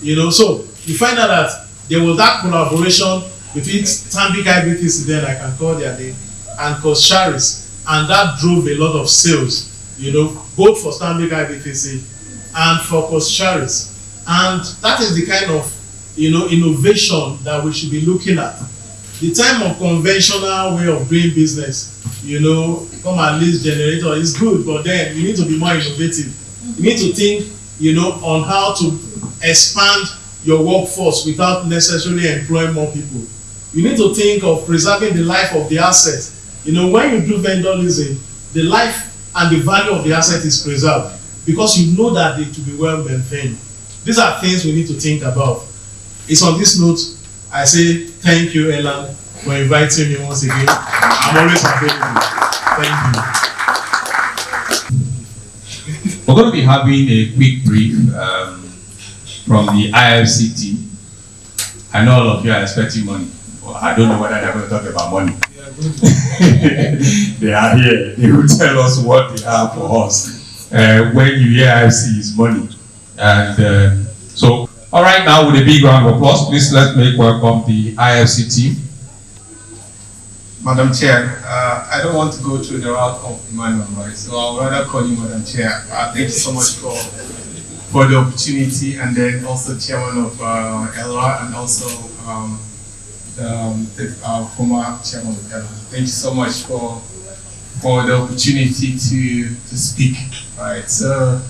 You know, so you find out that there was that collaboration between Stanbic IBTC, then I can call their name, and Charis, and that drove a lot of sales, you know, both for Stanbic IBTC and for Charis. And that is the kind of, you know, innovation that we should be looking at. The time of conventional way of doing business, you know, come and lease generator is good, but then you need to be more innovative. You need to think, you know, on how to expand your workforce without necessarily employing more people. You need to think of preserving the life of the asset. You know, when you do vendor leasing, the life and the value of the asset is preserved because you know that it will be well maintained. These are things we need to think about. It's on this note, I say thank you, Elan, for inviting me once again. I'm always available. Thank you. We're going to be having a quick brief from the IFC team. I know all of you are expecting money. Well, I don't know whether they're going to talk about money. They are here. They will tell us what they have for us. When you hear IFC, is money. And so, all right, now with a big round of applause, please let's make welcome the IFC team. Madam Chair, I don't want to go through the route of Emmanuel, right? So I'll rather call you Madam Chair. Thank you so much for the opportunity, and then also Chairman of Elan, and also the former Chairman of Elan. Thank you so much for the opportunity to speak, right? So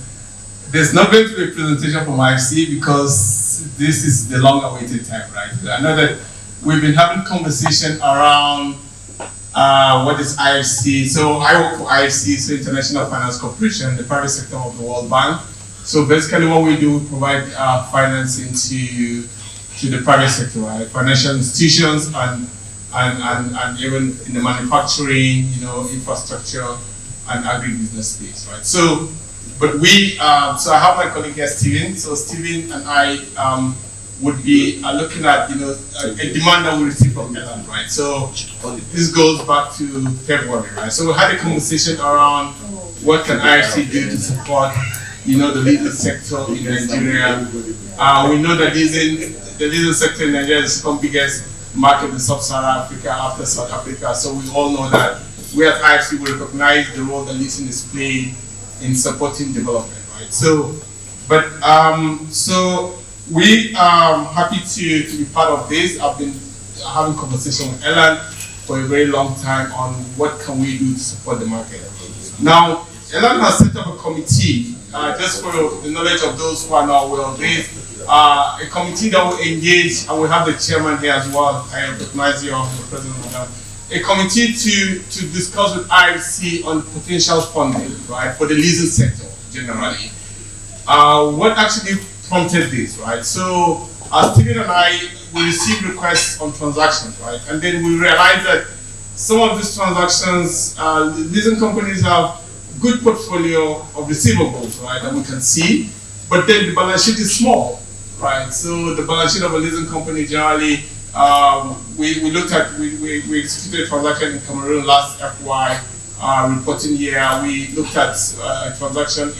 there's not going to be a presentation from IFC because this is the long-awaited time, right? I know that we've been having conversation around what is IFC. So I work for IFC, so International Finance Corporation, the private sector of the World Bank. So basically what we do, we provide financing to the private sector, right? Financial institutions and even in the manufacturing, you know, infrastructure and agribusiness space, right? So, but we, so I have my colleague here, Steven. So Steven and I would be looking at, you know, a demand that we received from Elan, right? So this goes back to February, right? So we had a conversation around what can IFC do to support, you know, the leasing sector in Nigeria. We know that the leasing sector in Nigeria is the second biggest market in sub-Saharan Africa after South Africa. So we all know that we at IFC will recognize the role that leasing is playing in supporting development, right? So, but so we are happy to be part of this. I've been having conversation with Elan for a very long time on what can we do to support the market. Now, Elan has set up a committee, just for the knowledge of those who are not aware of this, a committee that will engage, and we have the chairman here as well. I recognize you, the president of that. A committee to discuss with IFC on potential funding, right, for the leasing sector generally. What actually prompted this, right? So, Steven and I, we received requests on transactions, right? And then we realized that some of these transactions, leasing companies have good portfolio of receivables, right, that we can see, but then the balance sheet is small, right? So the balance sheet of a leasing company generally, we looked at, we executed a transaction in Cameroon last FY reporting year. We looked at a transaction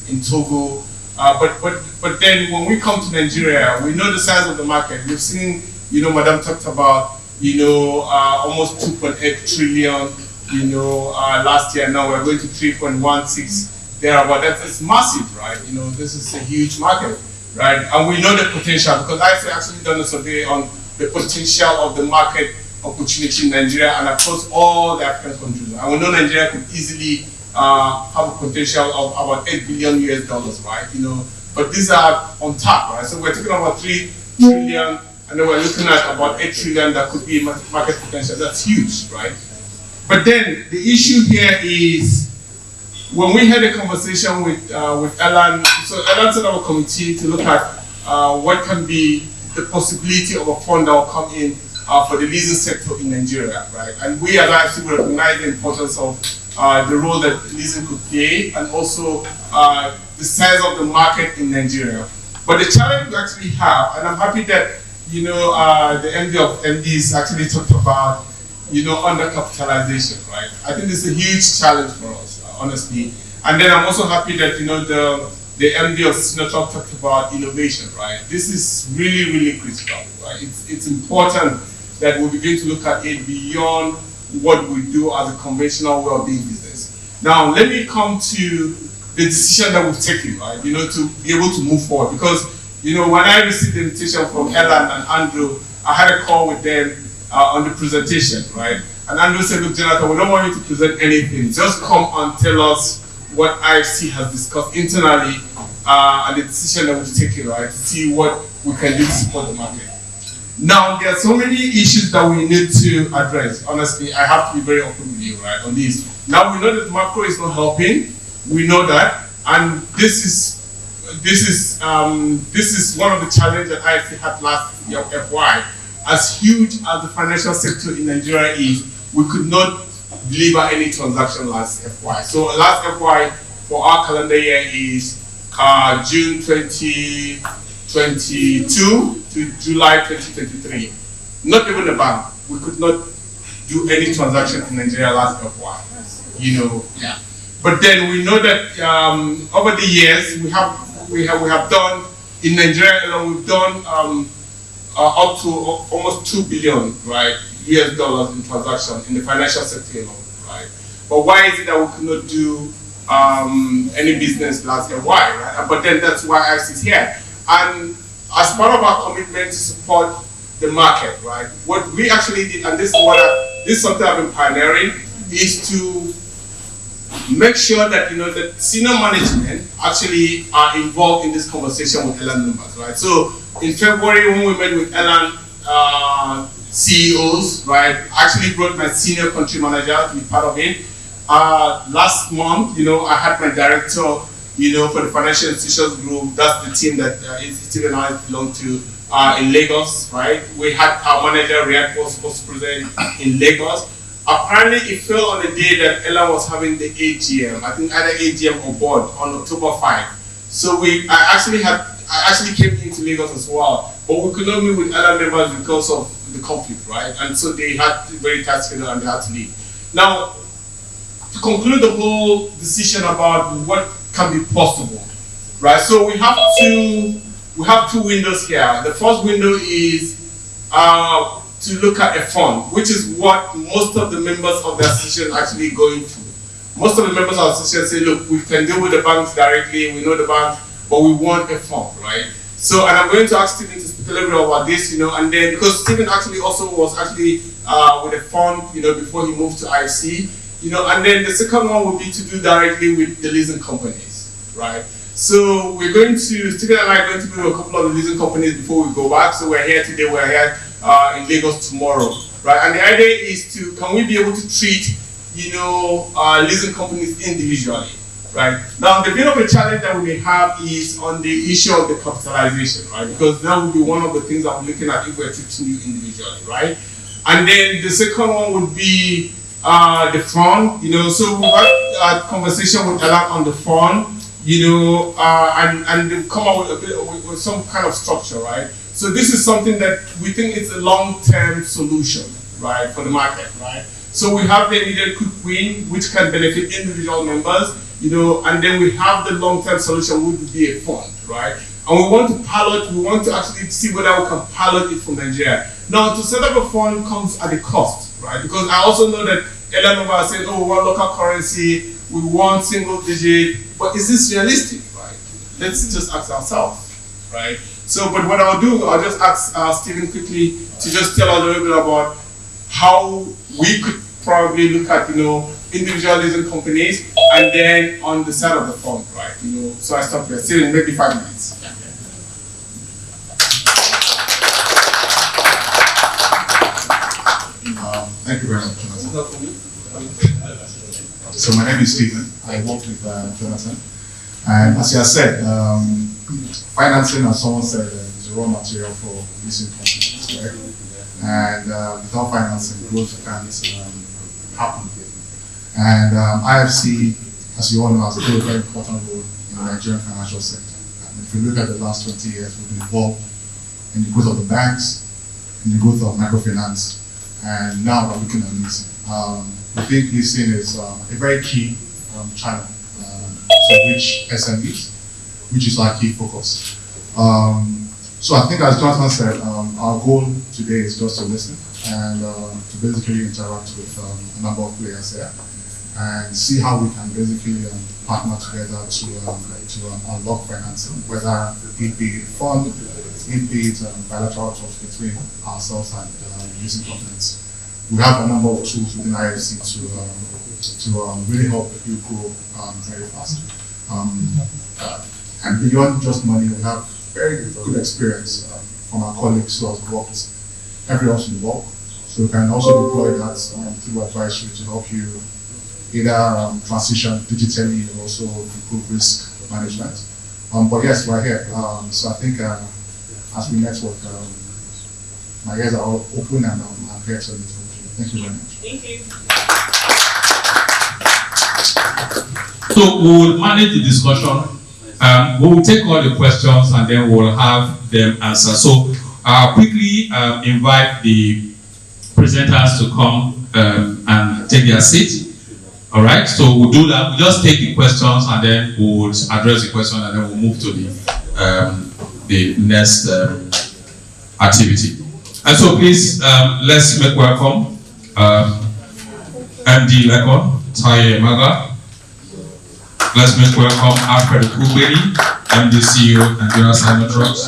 in Togo, but then when we come to Nigeria, we know the size of the market. We've seen, you know, Madam talked about, you know, almost 2.8 trillion last year. Now we're going to 3.16 there, but that's massive, right? This is a huge market, right? And we know the potential because I've actually done a survey on the potential of the market opportunity in Nigeria and across all the African countries. And we know Nigeria could easily have a potential of about $8 billion US, right? But these are on top, right? So we're talking about 3 trillion, and then we're looking at about 8 trillion that could be market potential. That's huge, right? But then the issue here is when we had a conversation with Elan, so Elan set up a committee to look at what can be the possibility of a fund that will come in for the leasing sector in Nigeria, right? And we as IFC recognize the importance of the role that leasing could play and also the size of the market in Nigeria. But the challenge we actually have, and I'm happy that the MD of MDs actually talked about undercapitalization, right? I think this is a huge challenge for us, honestly. And then I'm also happy that the MD of Sinotalk talked about innovation, right? This is really, really critical, right? It's important that we begin to look at it beyond what we do as a conventional well-being business. Now, let me come to the decision that we've taken, right? To be able to move forward. Because, when I received the invitation from Elan and Andrew, I had a call with them on the presentation, right? And Andrew said, look, Jonathan, we don't want you to present anything. Just come and tell us what IFC has discussed internally and the decision that we've taken, right? To see what we can do to support the market. Now, there are so many issues that we need to address. Honestly, I have to be very open with you, right, on this. Now, we know that macro is not helping. We know that, and this is one of the challenges that IFC had last year FY. As huge as the financial sector in Nigeria is, we could not deliver any transaction last FY. So last FY for our calendar year is June 2022 to July 2023. Not even a bank. We could not do any transaction in Nigeria last FY. Yeah. But then we know that over the years we have done in Nigeria alone, we've done up to almost 2 billion, right, US dollars in transactions in the financial sector alone, right? But why is it that we could not do any business last year? Why, right? But then that's why I sit here. And as part of our commitment to support the market, right, what we actually did, and this is something I've been pioneering, is to make sure that that senior management actually are involved in this conversation with Elan members, right? So in February, when we met with Elan CEOs, right, I actually brought my senior country manager to be part of it. Last month, I had my director, for the financial institutions group. That's the team that Steve and I belong to in Lagos, right? We had our manager, Riyad, was supposed to present in Lagos. Apparently, it fell on the day that Elan was having the AGM. I think either AGM or board on October 5. So I actually came into Lagos as well, but we could not meet with Elan members because of the conflict, right? And so they had very tight schedule and they had to leave. Now, to conclude the whole decision about what can be possible, right? So we have two windows here. The first window is to look at a fund, which is what most of the members of the association actually going through. Most of the members of the association say, look, we can deal with the banks directly, we know the banks, but we want a fund, right? So, and I'm going to ask Stephen to speak a little bit about this, and then, because Stephen actually also was actually with a fund, before he moved to IFC, and then the second one would be to do directly with the leasing companies, right? So Stephen and I are going to do a couple of the leasing companies before we go back. So we're here today, we're here in Lagos tomorrow, right? And the idea is can we be able to treat, leasing companies individually, right? Now, the bit of a challenge that we may have is on the issue of the capitalization, right? Because that would be one of the things that we're looking at if we're treating you individually, right? And then the second one would be the fund, so we've had a conversation with Elan on the fund, and they've come up with some kind of structure, right? So this is something that we think is a long-term solution, right, for the market, right? So we have the immediate quick win, which can benefit individual members, and then we have the long-term solution, which would be a fund, right? And we want to actually see whether we can pilot it from Nigeria. Now, to set up a fund comes at a cost, right? Because I also know that Elan member are saying, oh, we want local currency, we want single digit, but is this realistic, right? Let's just ask ourselves, right? So, but what I'll do, I'll just ask Stephen quickly to just tell us a little bit about how we could probably look at, individual leasing companies, and then on the side of the fund, right? So I stop there. Still in maybe 5 minutes. Thank you very much, Jonathan. So my name is Stephen. I work with Jonathan. And as you have said, financing, as someone said, is a raw material for leasing companies, right? And without financing, growth can't happen. And IFC, as you all know, has played a very important role in the Nigerian financial sector. And if you look at the last 20 years, we've been involved in the growth of the banks, in the growth of microfinance, and now we're looking at leasing. We think leasing is a very key channel to reach SMEs, which is our key focus. So I think, as Jonathan said, our goal today is just to listen and to basically interact with a number of players here and see how we can basically partner together to unlock financing, whether it be fund, it be bilateral talks between ourselves and leasing companies. We have a number of tools within IFC to really help you grow very fast. And beyond just money, we have very good experience from our colleagues who have worked everywhere else in the world. So we can also deploy that through advisory to help you either transition digitally and also improve risk management. But yes, we're here. So I think as we network, my ears are all open and I'm here to listen. Thank you very much. Thank you. So we'll manage the discussion. We will take all the questions and then we'll have them answer. So quickly invite the presenters to come and take their seat. All right, so we'll do that. We'll just take the questions and then we'll address the question and then we'll move to the next activity. And so please, let's make welcome MD Lekon, Taye Maga. Let's make welcome Alfred Kuberi, MD CEO and General Simon Trucks.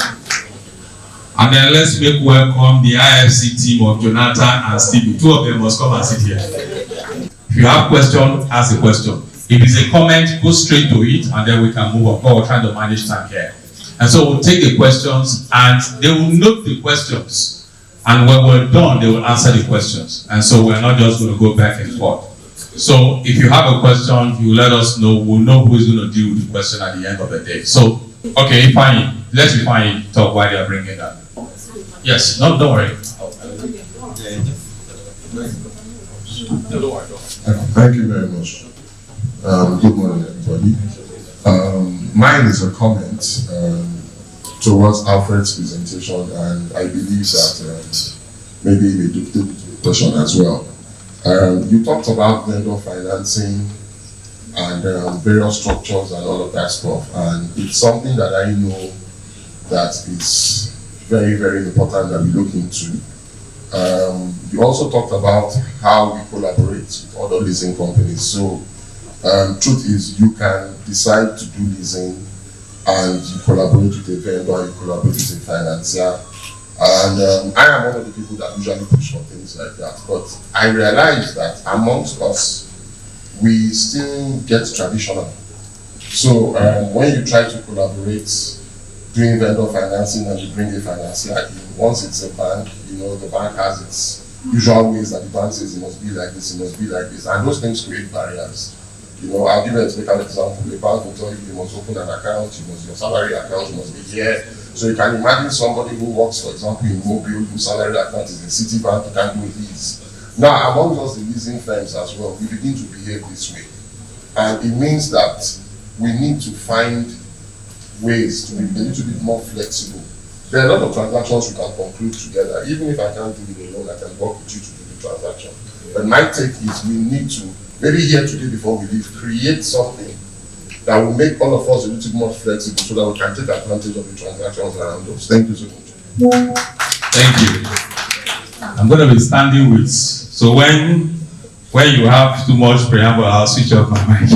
And then let's make welcome the IFC team of Jonathan and Stevie. Two of them must come and sit here. If you have a question, ask a question. If it's a comment, go straight to it and then we can move on. We're trying to manage time here. And so we'll take the questions and they will note the questions. And when we're done, they will answer the questions. And so we're not just going to go back and forth. So if you have a question, you let us know. We'll know who is going to deal with the question at the end of the day. So, okay, fine. Let's fine talk while they're bringing that. Yes, no, don't worry. Thank you very much. Good morning, everybody. Mine is a comment towards Alfred's presentation, and I believe that maybe we do the question as well. You talked about vendor financing and various structures and all of that stuff, and it's something that I know that is very, very important that we look into. You also talked about how we collaborate with other leasing companies. So, truth is, you can decide to do leasing and you collaborate with a vendor, you collaborate with a financier. And I am one of the people that usually push for things like that. But I realize that amongst us, we still get traditional. So when you try to collaborate, doing vendor financing and you bring a financier in, once it's a bank, the bank has its usual ways that the bank says it must be like this, it must be like this. And those things create barriers. I'll give you a typical example. A bank will tell you must open an account, your salary account must be here. So you can imagine somebody who works, for example, in Mobile, whose salary account is in Citibank, you can do Lease. Now, among us, the leasing firms as well, we begin to behave this way. And it means that we need to find ways to be a little bit more flexible. There are a lot of transactions we can conclude together. Even if I can't do it alone, I can work with you to do the transaction. But my take is we need to, maybe here today before we leave, create something that will make all of us a little more flexible so that we can take advantage of the transactions around us. Thank you so much. Thank you. I'm going to be standing with, so when when you have too much preamble, I'll switch off my mic.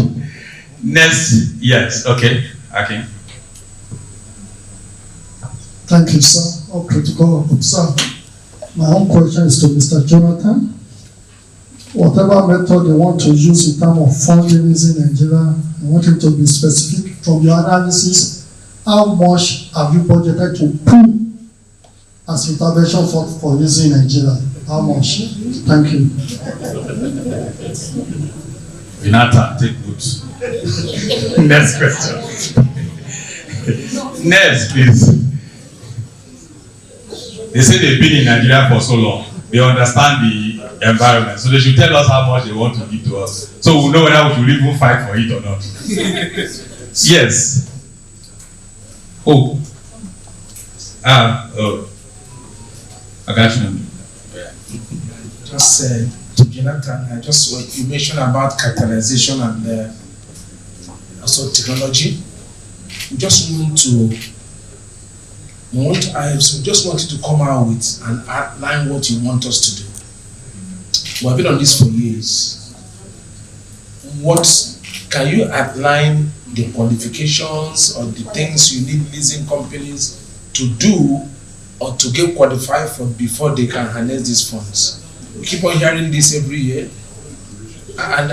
Next, yes, okay, Akin. Thank you, sir. All critical observe. My own question is to Mr. Jonathan. Whatever method they want to use in terms of fundraising in Nigeria, I want you to be specific. From your analysis, how much have you budgeted to put as intervention for using Nigeria? How much? Thank you. Renata, take notes. Next question. Next, please. They say they've been in Nigeria for so long. They understand the environment. So they should tell us how much they want to give to us. So we'll know whether we should even fight for it or not. Yes. Oh. I got you. Just to Jonathan, you mentioned about capitalization and also technology. We just want you to come out with and outline what you want us to do. We have been on this for years. What can you outline the qualifications or the things you need leasing companies to do or to get qualified for before they can harness these funds? We keep on hearing this every year, and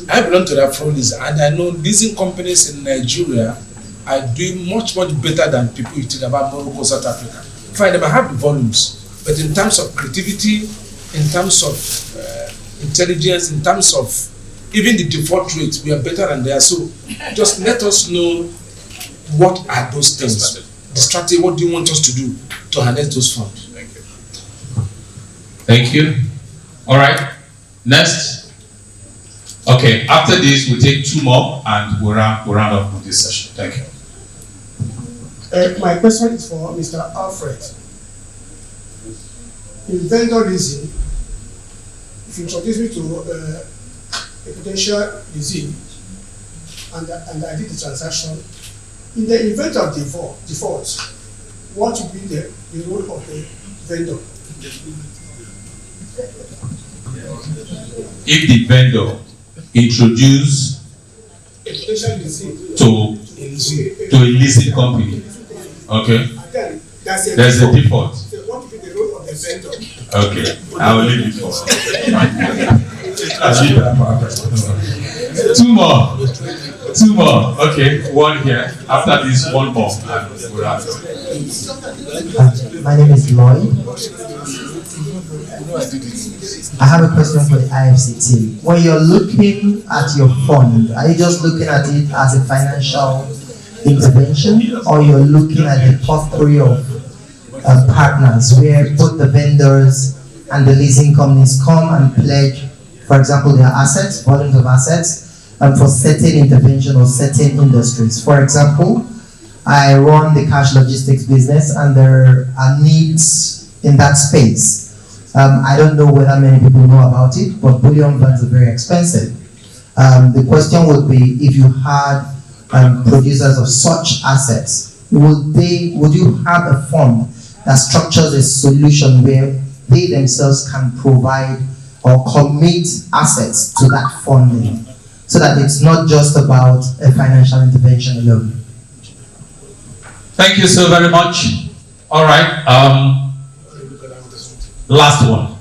I belong to that front, and I know leasing companies in Nigeria are doing much better than people you think about Morocco, South Africa. Fine, they might have the volumes, but in terms of creativity, in terms of intelligence, in terms of even the default rate, we are better than there. So just let us know what are those things, the strategy, what do you want us to do to harness those funds? Thank you. Thank you. All right. Next. Okay. After this, we'll take two more and we'll round up with this session. Thank you. My question is for Mr. Alfred. In vendor leasing, if you introduce me to a potential leasing and I did the transaction, in the event of default, what would be the role of the vendor? If the vendor introduce a potential leasing to a leasing company, okay, there's a default. So what would be the role of the vendor? Okay, I will leave it for. Two more. Okay, one here. After this, one more. My name is Lloyd. I have a question for the IFC team. When you're looking at your fund, are you just looking at it as a financial intervention, or you're looking at the portfolio of partners where both the vendors and the leasing companies come and pledge, for example, their assets, volumes of assets, for certain intervention or certain industries? For example, I run the cash logistics business and there are needs in that space. I don't know whether many people know about it, but bullion vans are very expensive. The question would be, if you had producers of such assets, would you have a fund that structures a solution where they themselves can provide or commit assets to that funding, so that it's not just about a financial intervention alone? Thank you so very much. All right. Last one.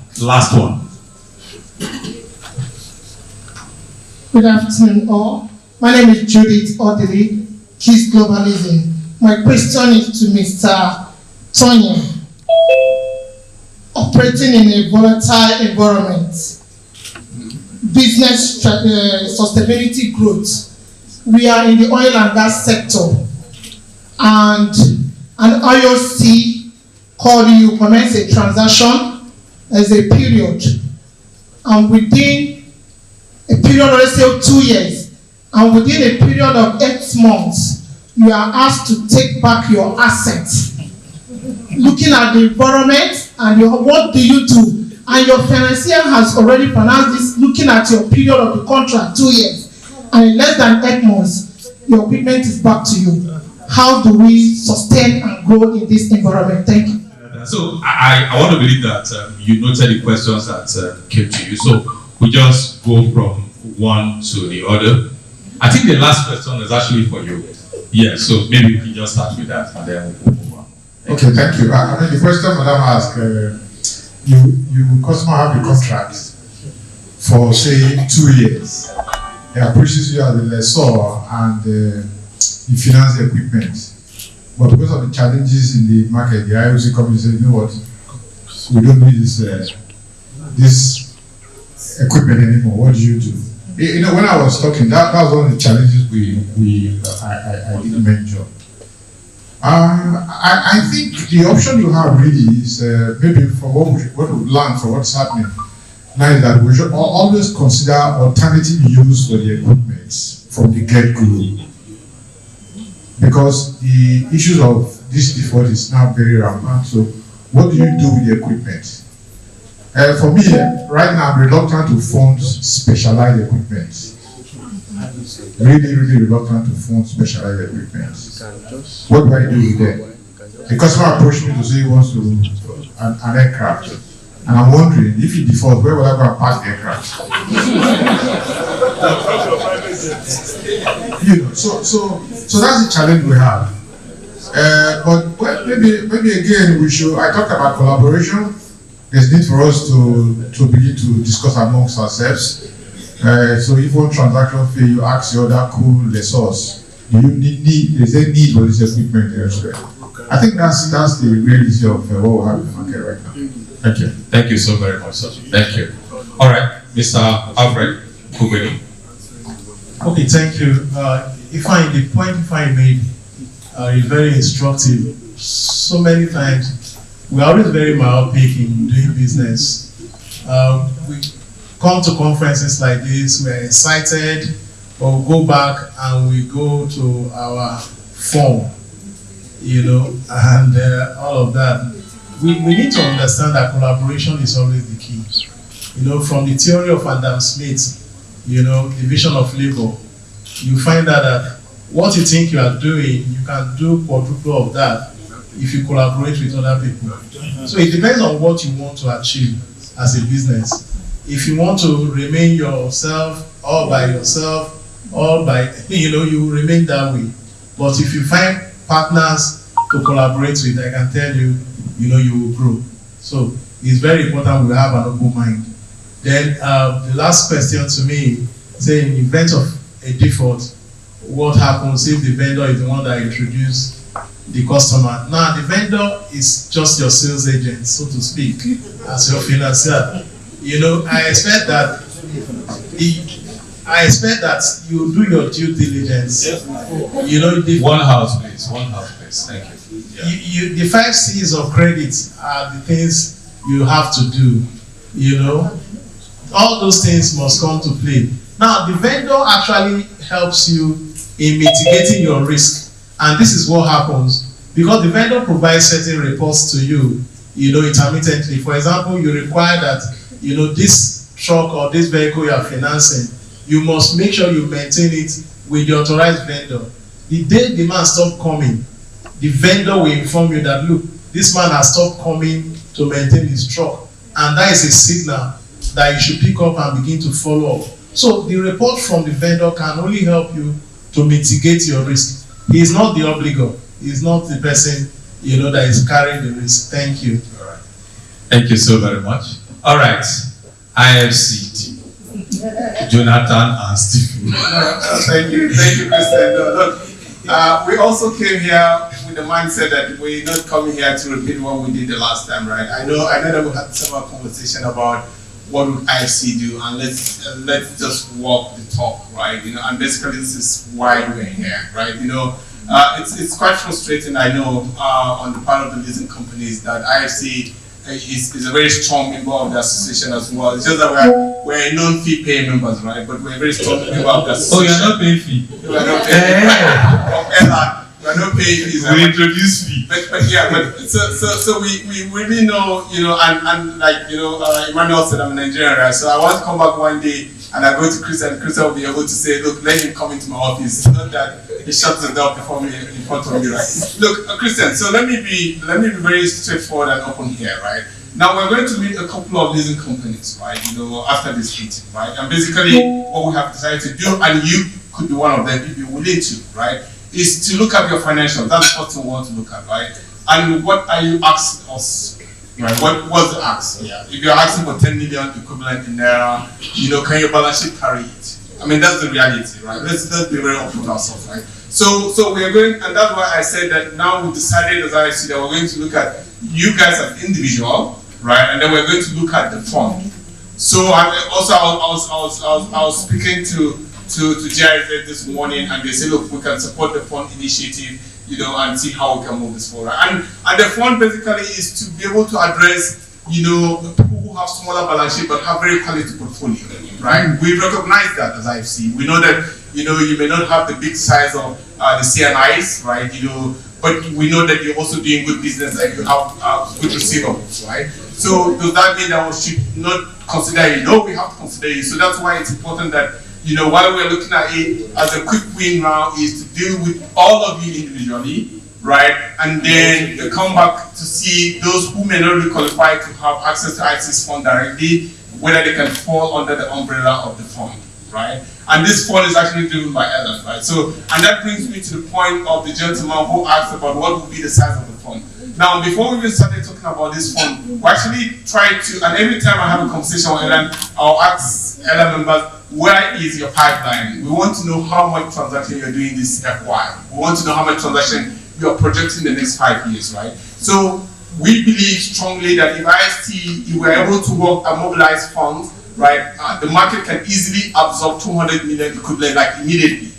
Good afternoon, all. My name is Judith Odili, Keys Globalism. My question is to Mr. Tonya. Operating in a volatile environment, business sustainability growth, we are in the oil and gas sector, and an IOC called you, commence a transaction as a period, and within a period of, let's say, 2 years, and within a period of 8 months, you are asked to take back your assets. Looking at the environment and what do you do? And your financier has already financed this, looking at your period of the contract, 2 years, and in less than 8 months, your equipment is back to you. How do we sustain and grow in this environment? Thank you. that. So I want to believe that you noted the questions that came to you. So we just go from one to the other. I think the last question is actually for you. Yeah, so maybe we can just start with that and then we'll move on. Okay, thank you. I mean, the question Madam asked, you customer have a contract for say 2 years. He approaches you as a lessor and you finance the equipment. But because of the challenges in the market, the IOC company said, you know what, we don't need this equipment anymore. What do you do? You know, when I was talking, that was one of the challenges I didn't mention. I think the option you have really is maybe for what we've learned from what's happening now is that we should always consider alternative use for the equipment from the get-go, because the issues of this default is now very rampant. So what do you do with the equipment? For me, right now, I'm reluctant to fund specialized equipment. Really reluctant to fund specialized equipment. What do I do with them? The customer approached me to say he wants to an aircraft. And I'm wondering, if he defaults, where will I go and park the aircraft? You know, so that's the challenge we have. But maybe again, I talked about collaboration. There's need for us to begin to discuss amongst ourselves. So if one transaction fail, you ask the other lessors, do you is there need for this equipment elsewhere? I think that's the reality of what we have in the market right now. Thank you. Thank you so very much, sir. Thank you. All right, Mr. Alfred Kubeli. Okay, thank you. The point I made is very instructive. So many times, we're always very myopic in doing business. We come to conferences like this, we're excited, but we go back and we go to our form, and all of that. We need to understand that collaboration is always the key. From the theory of Adam Smith, division of labor, you find out that what you think you are doing, you can do quadruple of that if you collaborate with other people. So it depends on what you want to achieve as a business. If you want to remain yourself, all by yourself, you remain that way. But if you find partners to collaborate with, I can tell you, you will grow. So it's very important we have an open mind. Then the last question to me, say in the event of a default, what happens if the vendor is the one that introduced the customer? Now the vendor is just your sales agent, so to speak, as your financier. I expect that you do your due diligence. One house, please. Thank you. The 5 C's of credit are the things you have to do. All those things must come to play. Now, the vendor actually helps you in mitigating your risk, and this is what happens because the vendor provides certain reports to you, intermittently. For example, you require that, this truck or this vehicle you are financing, you must make sure you maintain it with the authorized vendor. The day the man stops coming, the vendor will inform you that, look, this man has stopped coming to maintain his truck, and that is a signal that you should pick up and begin to follow up. So the report from the vendor can only help you to mitigate your risk. He is not the obligor. He is not the person, that is carrying the risk. Thank you. All right. Thank you so very much. All right. IFC. Jonathan and Stephen. Thank you, Christian. Look, we also came here with the mindset that we're not coming here to repeat what we did the last time, right? I know that we had several conversation about what would IFC do, and let's just walk the talk, right? And basically this is why we're here, right? It's quite frustrating, I know, on the part of the leasing companies that IFC is a very strong member of the association as well. It's just that we're non-fee paying members, right? But we're a very strong member of the association. Oh, you're not paying fee? We're not paying Elan. We're not paying fees. We introduce fee. But so we really know, and like, Emmanuel said, I'm a Nigerian, right? So I want to come back one day and I go to Christian will be able to say, look, let him come into my office. It's not that he shuts the door before me in front of me, right? Look, Christian, so let me be very straightforward and open here, right? Now we're going to meet a couple of leasing companies, right? After this meeting, right? And basically what we have decided to do, and you could be one of them if you're willing to, right? Is to look at your financials. That's the first thing we want to look at, right? And what are you asking us? Right? What's the ask? Yeah. If you're asking for 10 million equivalent in Naira, can your balance sheet carry it? I mean, that's the reality, right? Let's be very open to ourselves, right? So we are going, and that's why I said that now we decided as I see that we're going to look at you guys as individual, right? And then we're going to look at the fund. So I was speaking to GIZ this morning, and they say, look, we can support the fund initiative, and see how we can move this forward. And the fund basically is to be able to address, people who have smaller balance sheet but have very quality portfolio, right? We recognize that as IFC. We know that, you may not have the big size of the CNIs, right? But we know that you're also doing good business and you have good receivables, right? So does that mean that we should not consider you? No, we have to consider you. So that's why it's important that, while we're looking at it as a quick win now is to deal with all of you individually, right? And then come back to see those who may not really qualify to have access to IFC's fund directly, whether they can fall under the umbrella of the fund, right? And this fund is actually driven by Elan, right? So, and that brings me to the point of the gentleman who asked about what would be the size of the fund. Now, before we even started talking about this fund, we actually tried to, and every time I have a conversation with Elan, I'll ask Elan members, where is your pipeline? We want to know how much transaction you're doing this FY. We want to know how much transaction you're projecting the next 5 years, right? So we believe strongly that if IST, if we're able to work and mobilize funds, right, the market can easily absorb 200 million equivalent like immediately,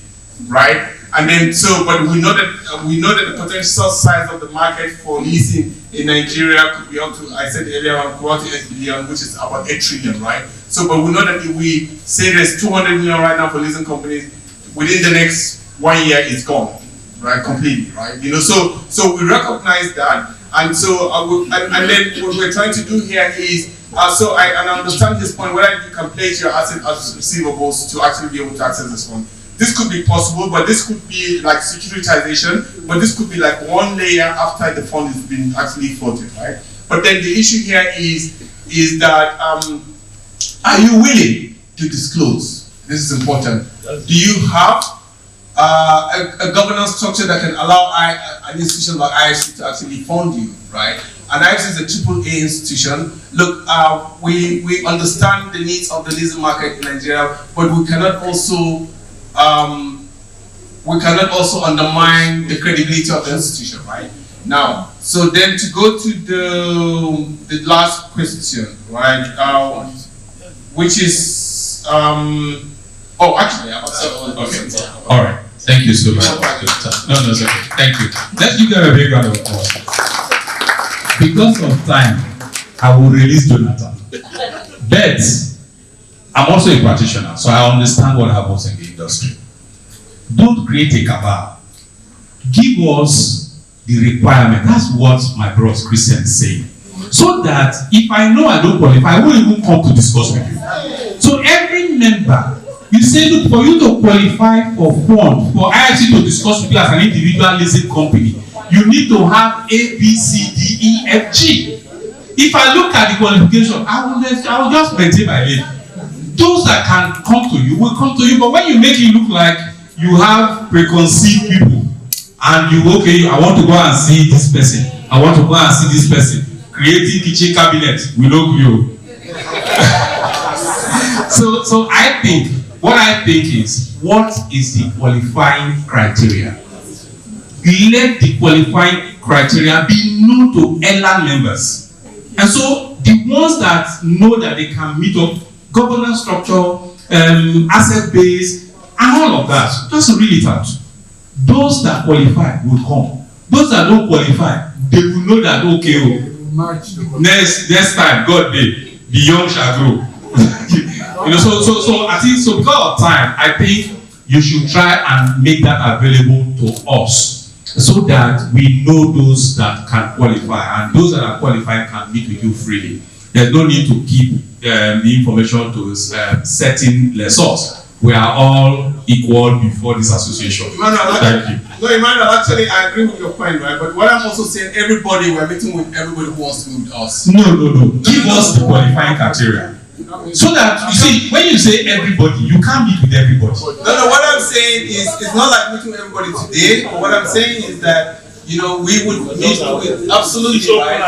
right? And then but we know that the potential size of the market for leasing in Nigeria could be up to, I said earlier, up to 8 billion, which is about 8 trillion, right? So, but we know that if we say there's 200 million right now for leasing companies, within the next 1 year it's gone, right? Completely, right? So we recognize that, and so and then what we're trying to do here is. I understand his point, whether you can place your assets as receivables to actually be able to access this fund. This could be possible, but this could be like securitization, but this could be like one layer after the fund has been actually floated, right? But then the issue here is that, are you willing to disclose? This is important. Do you have a governance structure that can allow an institution like IFC to actually fund you, right? And IFC is a AAA institution. Look, we understand the needs of the leasing market in Nigeria, but we cannot also undermine the credibility of the institution, right? Now, so then to go to the last question, right? Which is okay. All right. Thank you so much. No, it's okay. Thank you. Let's give them a big round of applause. Because of time, I will release Jonathan. But I'm also a practitioner, so I understand what happens in the industry. Don't create a cabal. Give us the requirement. That's what my bros Christian is saying. So that if I know I don't qualify, I won't even come to discuss with you. So every member, you say, look, for you to qualify for fund, for IFC to discuss with you as an individual leasing company, you need to have A, B, C, D, E, F, G. If I look at the qualification, I will just maintain my lane. Those that can come to you will come to you, but when you make it look like you have preconceived people, and I want to go and see this person, I want to go and see this person, creating kitchen cabinet, we look you. So what I think is, what is the qualifying criteria? Let the qualifying criteria be known to Elan members. And so the ones that know that they can meet up governance structure, asset base, and all of that, just read it out. Those that qualify will come. Those that don't qualify, they will know that, next time, God day, the young shall grow. So I think, so because of time, I think you should try and make that available to us, so that we know those that can qualify, and those that are qualified can meet with you freely. There's no need to keep the information to certain lessors. We are all equal before this association. Thank you. No, Emmanuel, actually, I agree with your point, right? But what I'm also saying, everybody, we're meeting with everybody who wants to meet with us. No. Give us the qualifying criteria. So that, you see, when you say everybody, you can't meet with everybody. No, what I'm saying is, it's not like meeting with everybody today. But what I'm saying is that, we would meet with absolutely, right?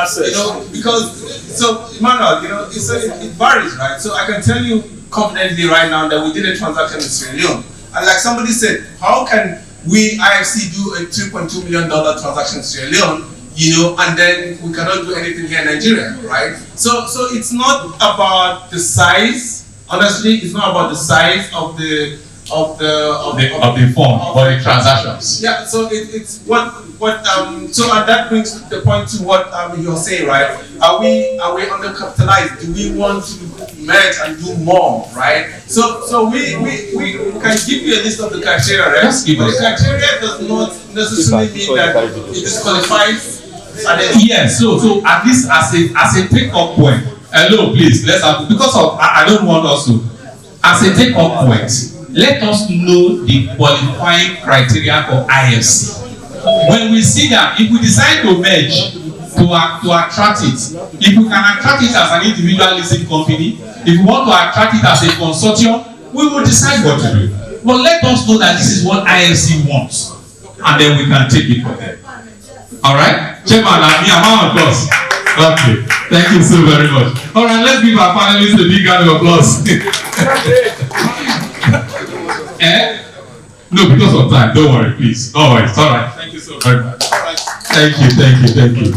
Because, so, Emmanuel, it varies, right? So I can tell you confidently right now that we did a transaction in Sierra Leone. And like somebody said, how can we, IFC, do a $3.2 million transaction in Sierra Leone, and then we cannot do anything here in Nigeria, right? So it's not about the size. Honestly, it's not about the size of the form or the transactions. Yeah. So it's what so and that brings the point to what you're saying, right? Are we undercapitalized? Do we want to merge and do more, right? So we can give you a list of the criteria, right? But the criteria does not necessarily mean that it disqualifies. Yes, so at least as a take-up point. Hello, please, let's have, because of I don't want us to, as a take-up point, let us know the qualifying criteria for IFC. When we see that, if we decide to merge to attract it, if we can attract it as an individual leasing company, if we want to attract it as a consortium, we will decide what to do. But let us know that this is what IFC wants, and then we can take it from there. All right, Chairman, and me, amount of applause. Okay, thank you so very much. All right, let's give our panelists a big round of applause. No, because of time. Don't worry, please. All right, it's all right. Thank you so very much. Thank you.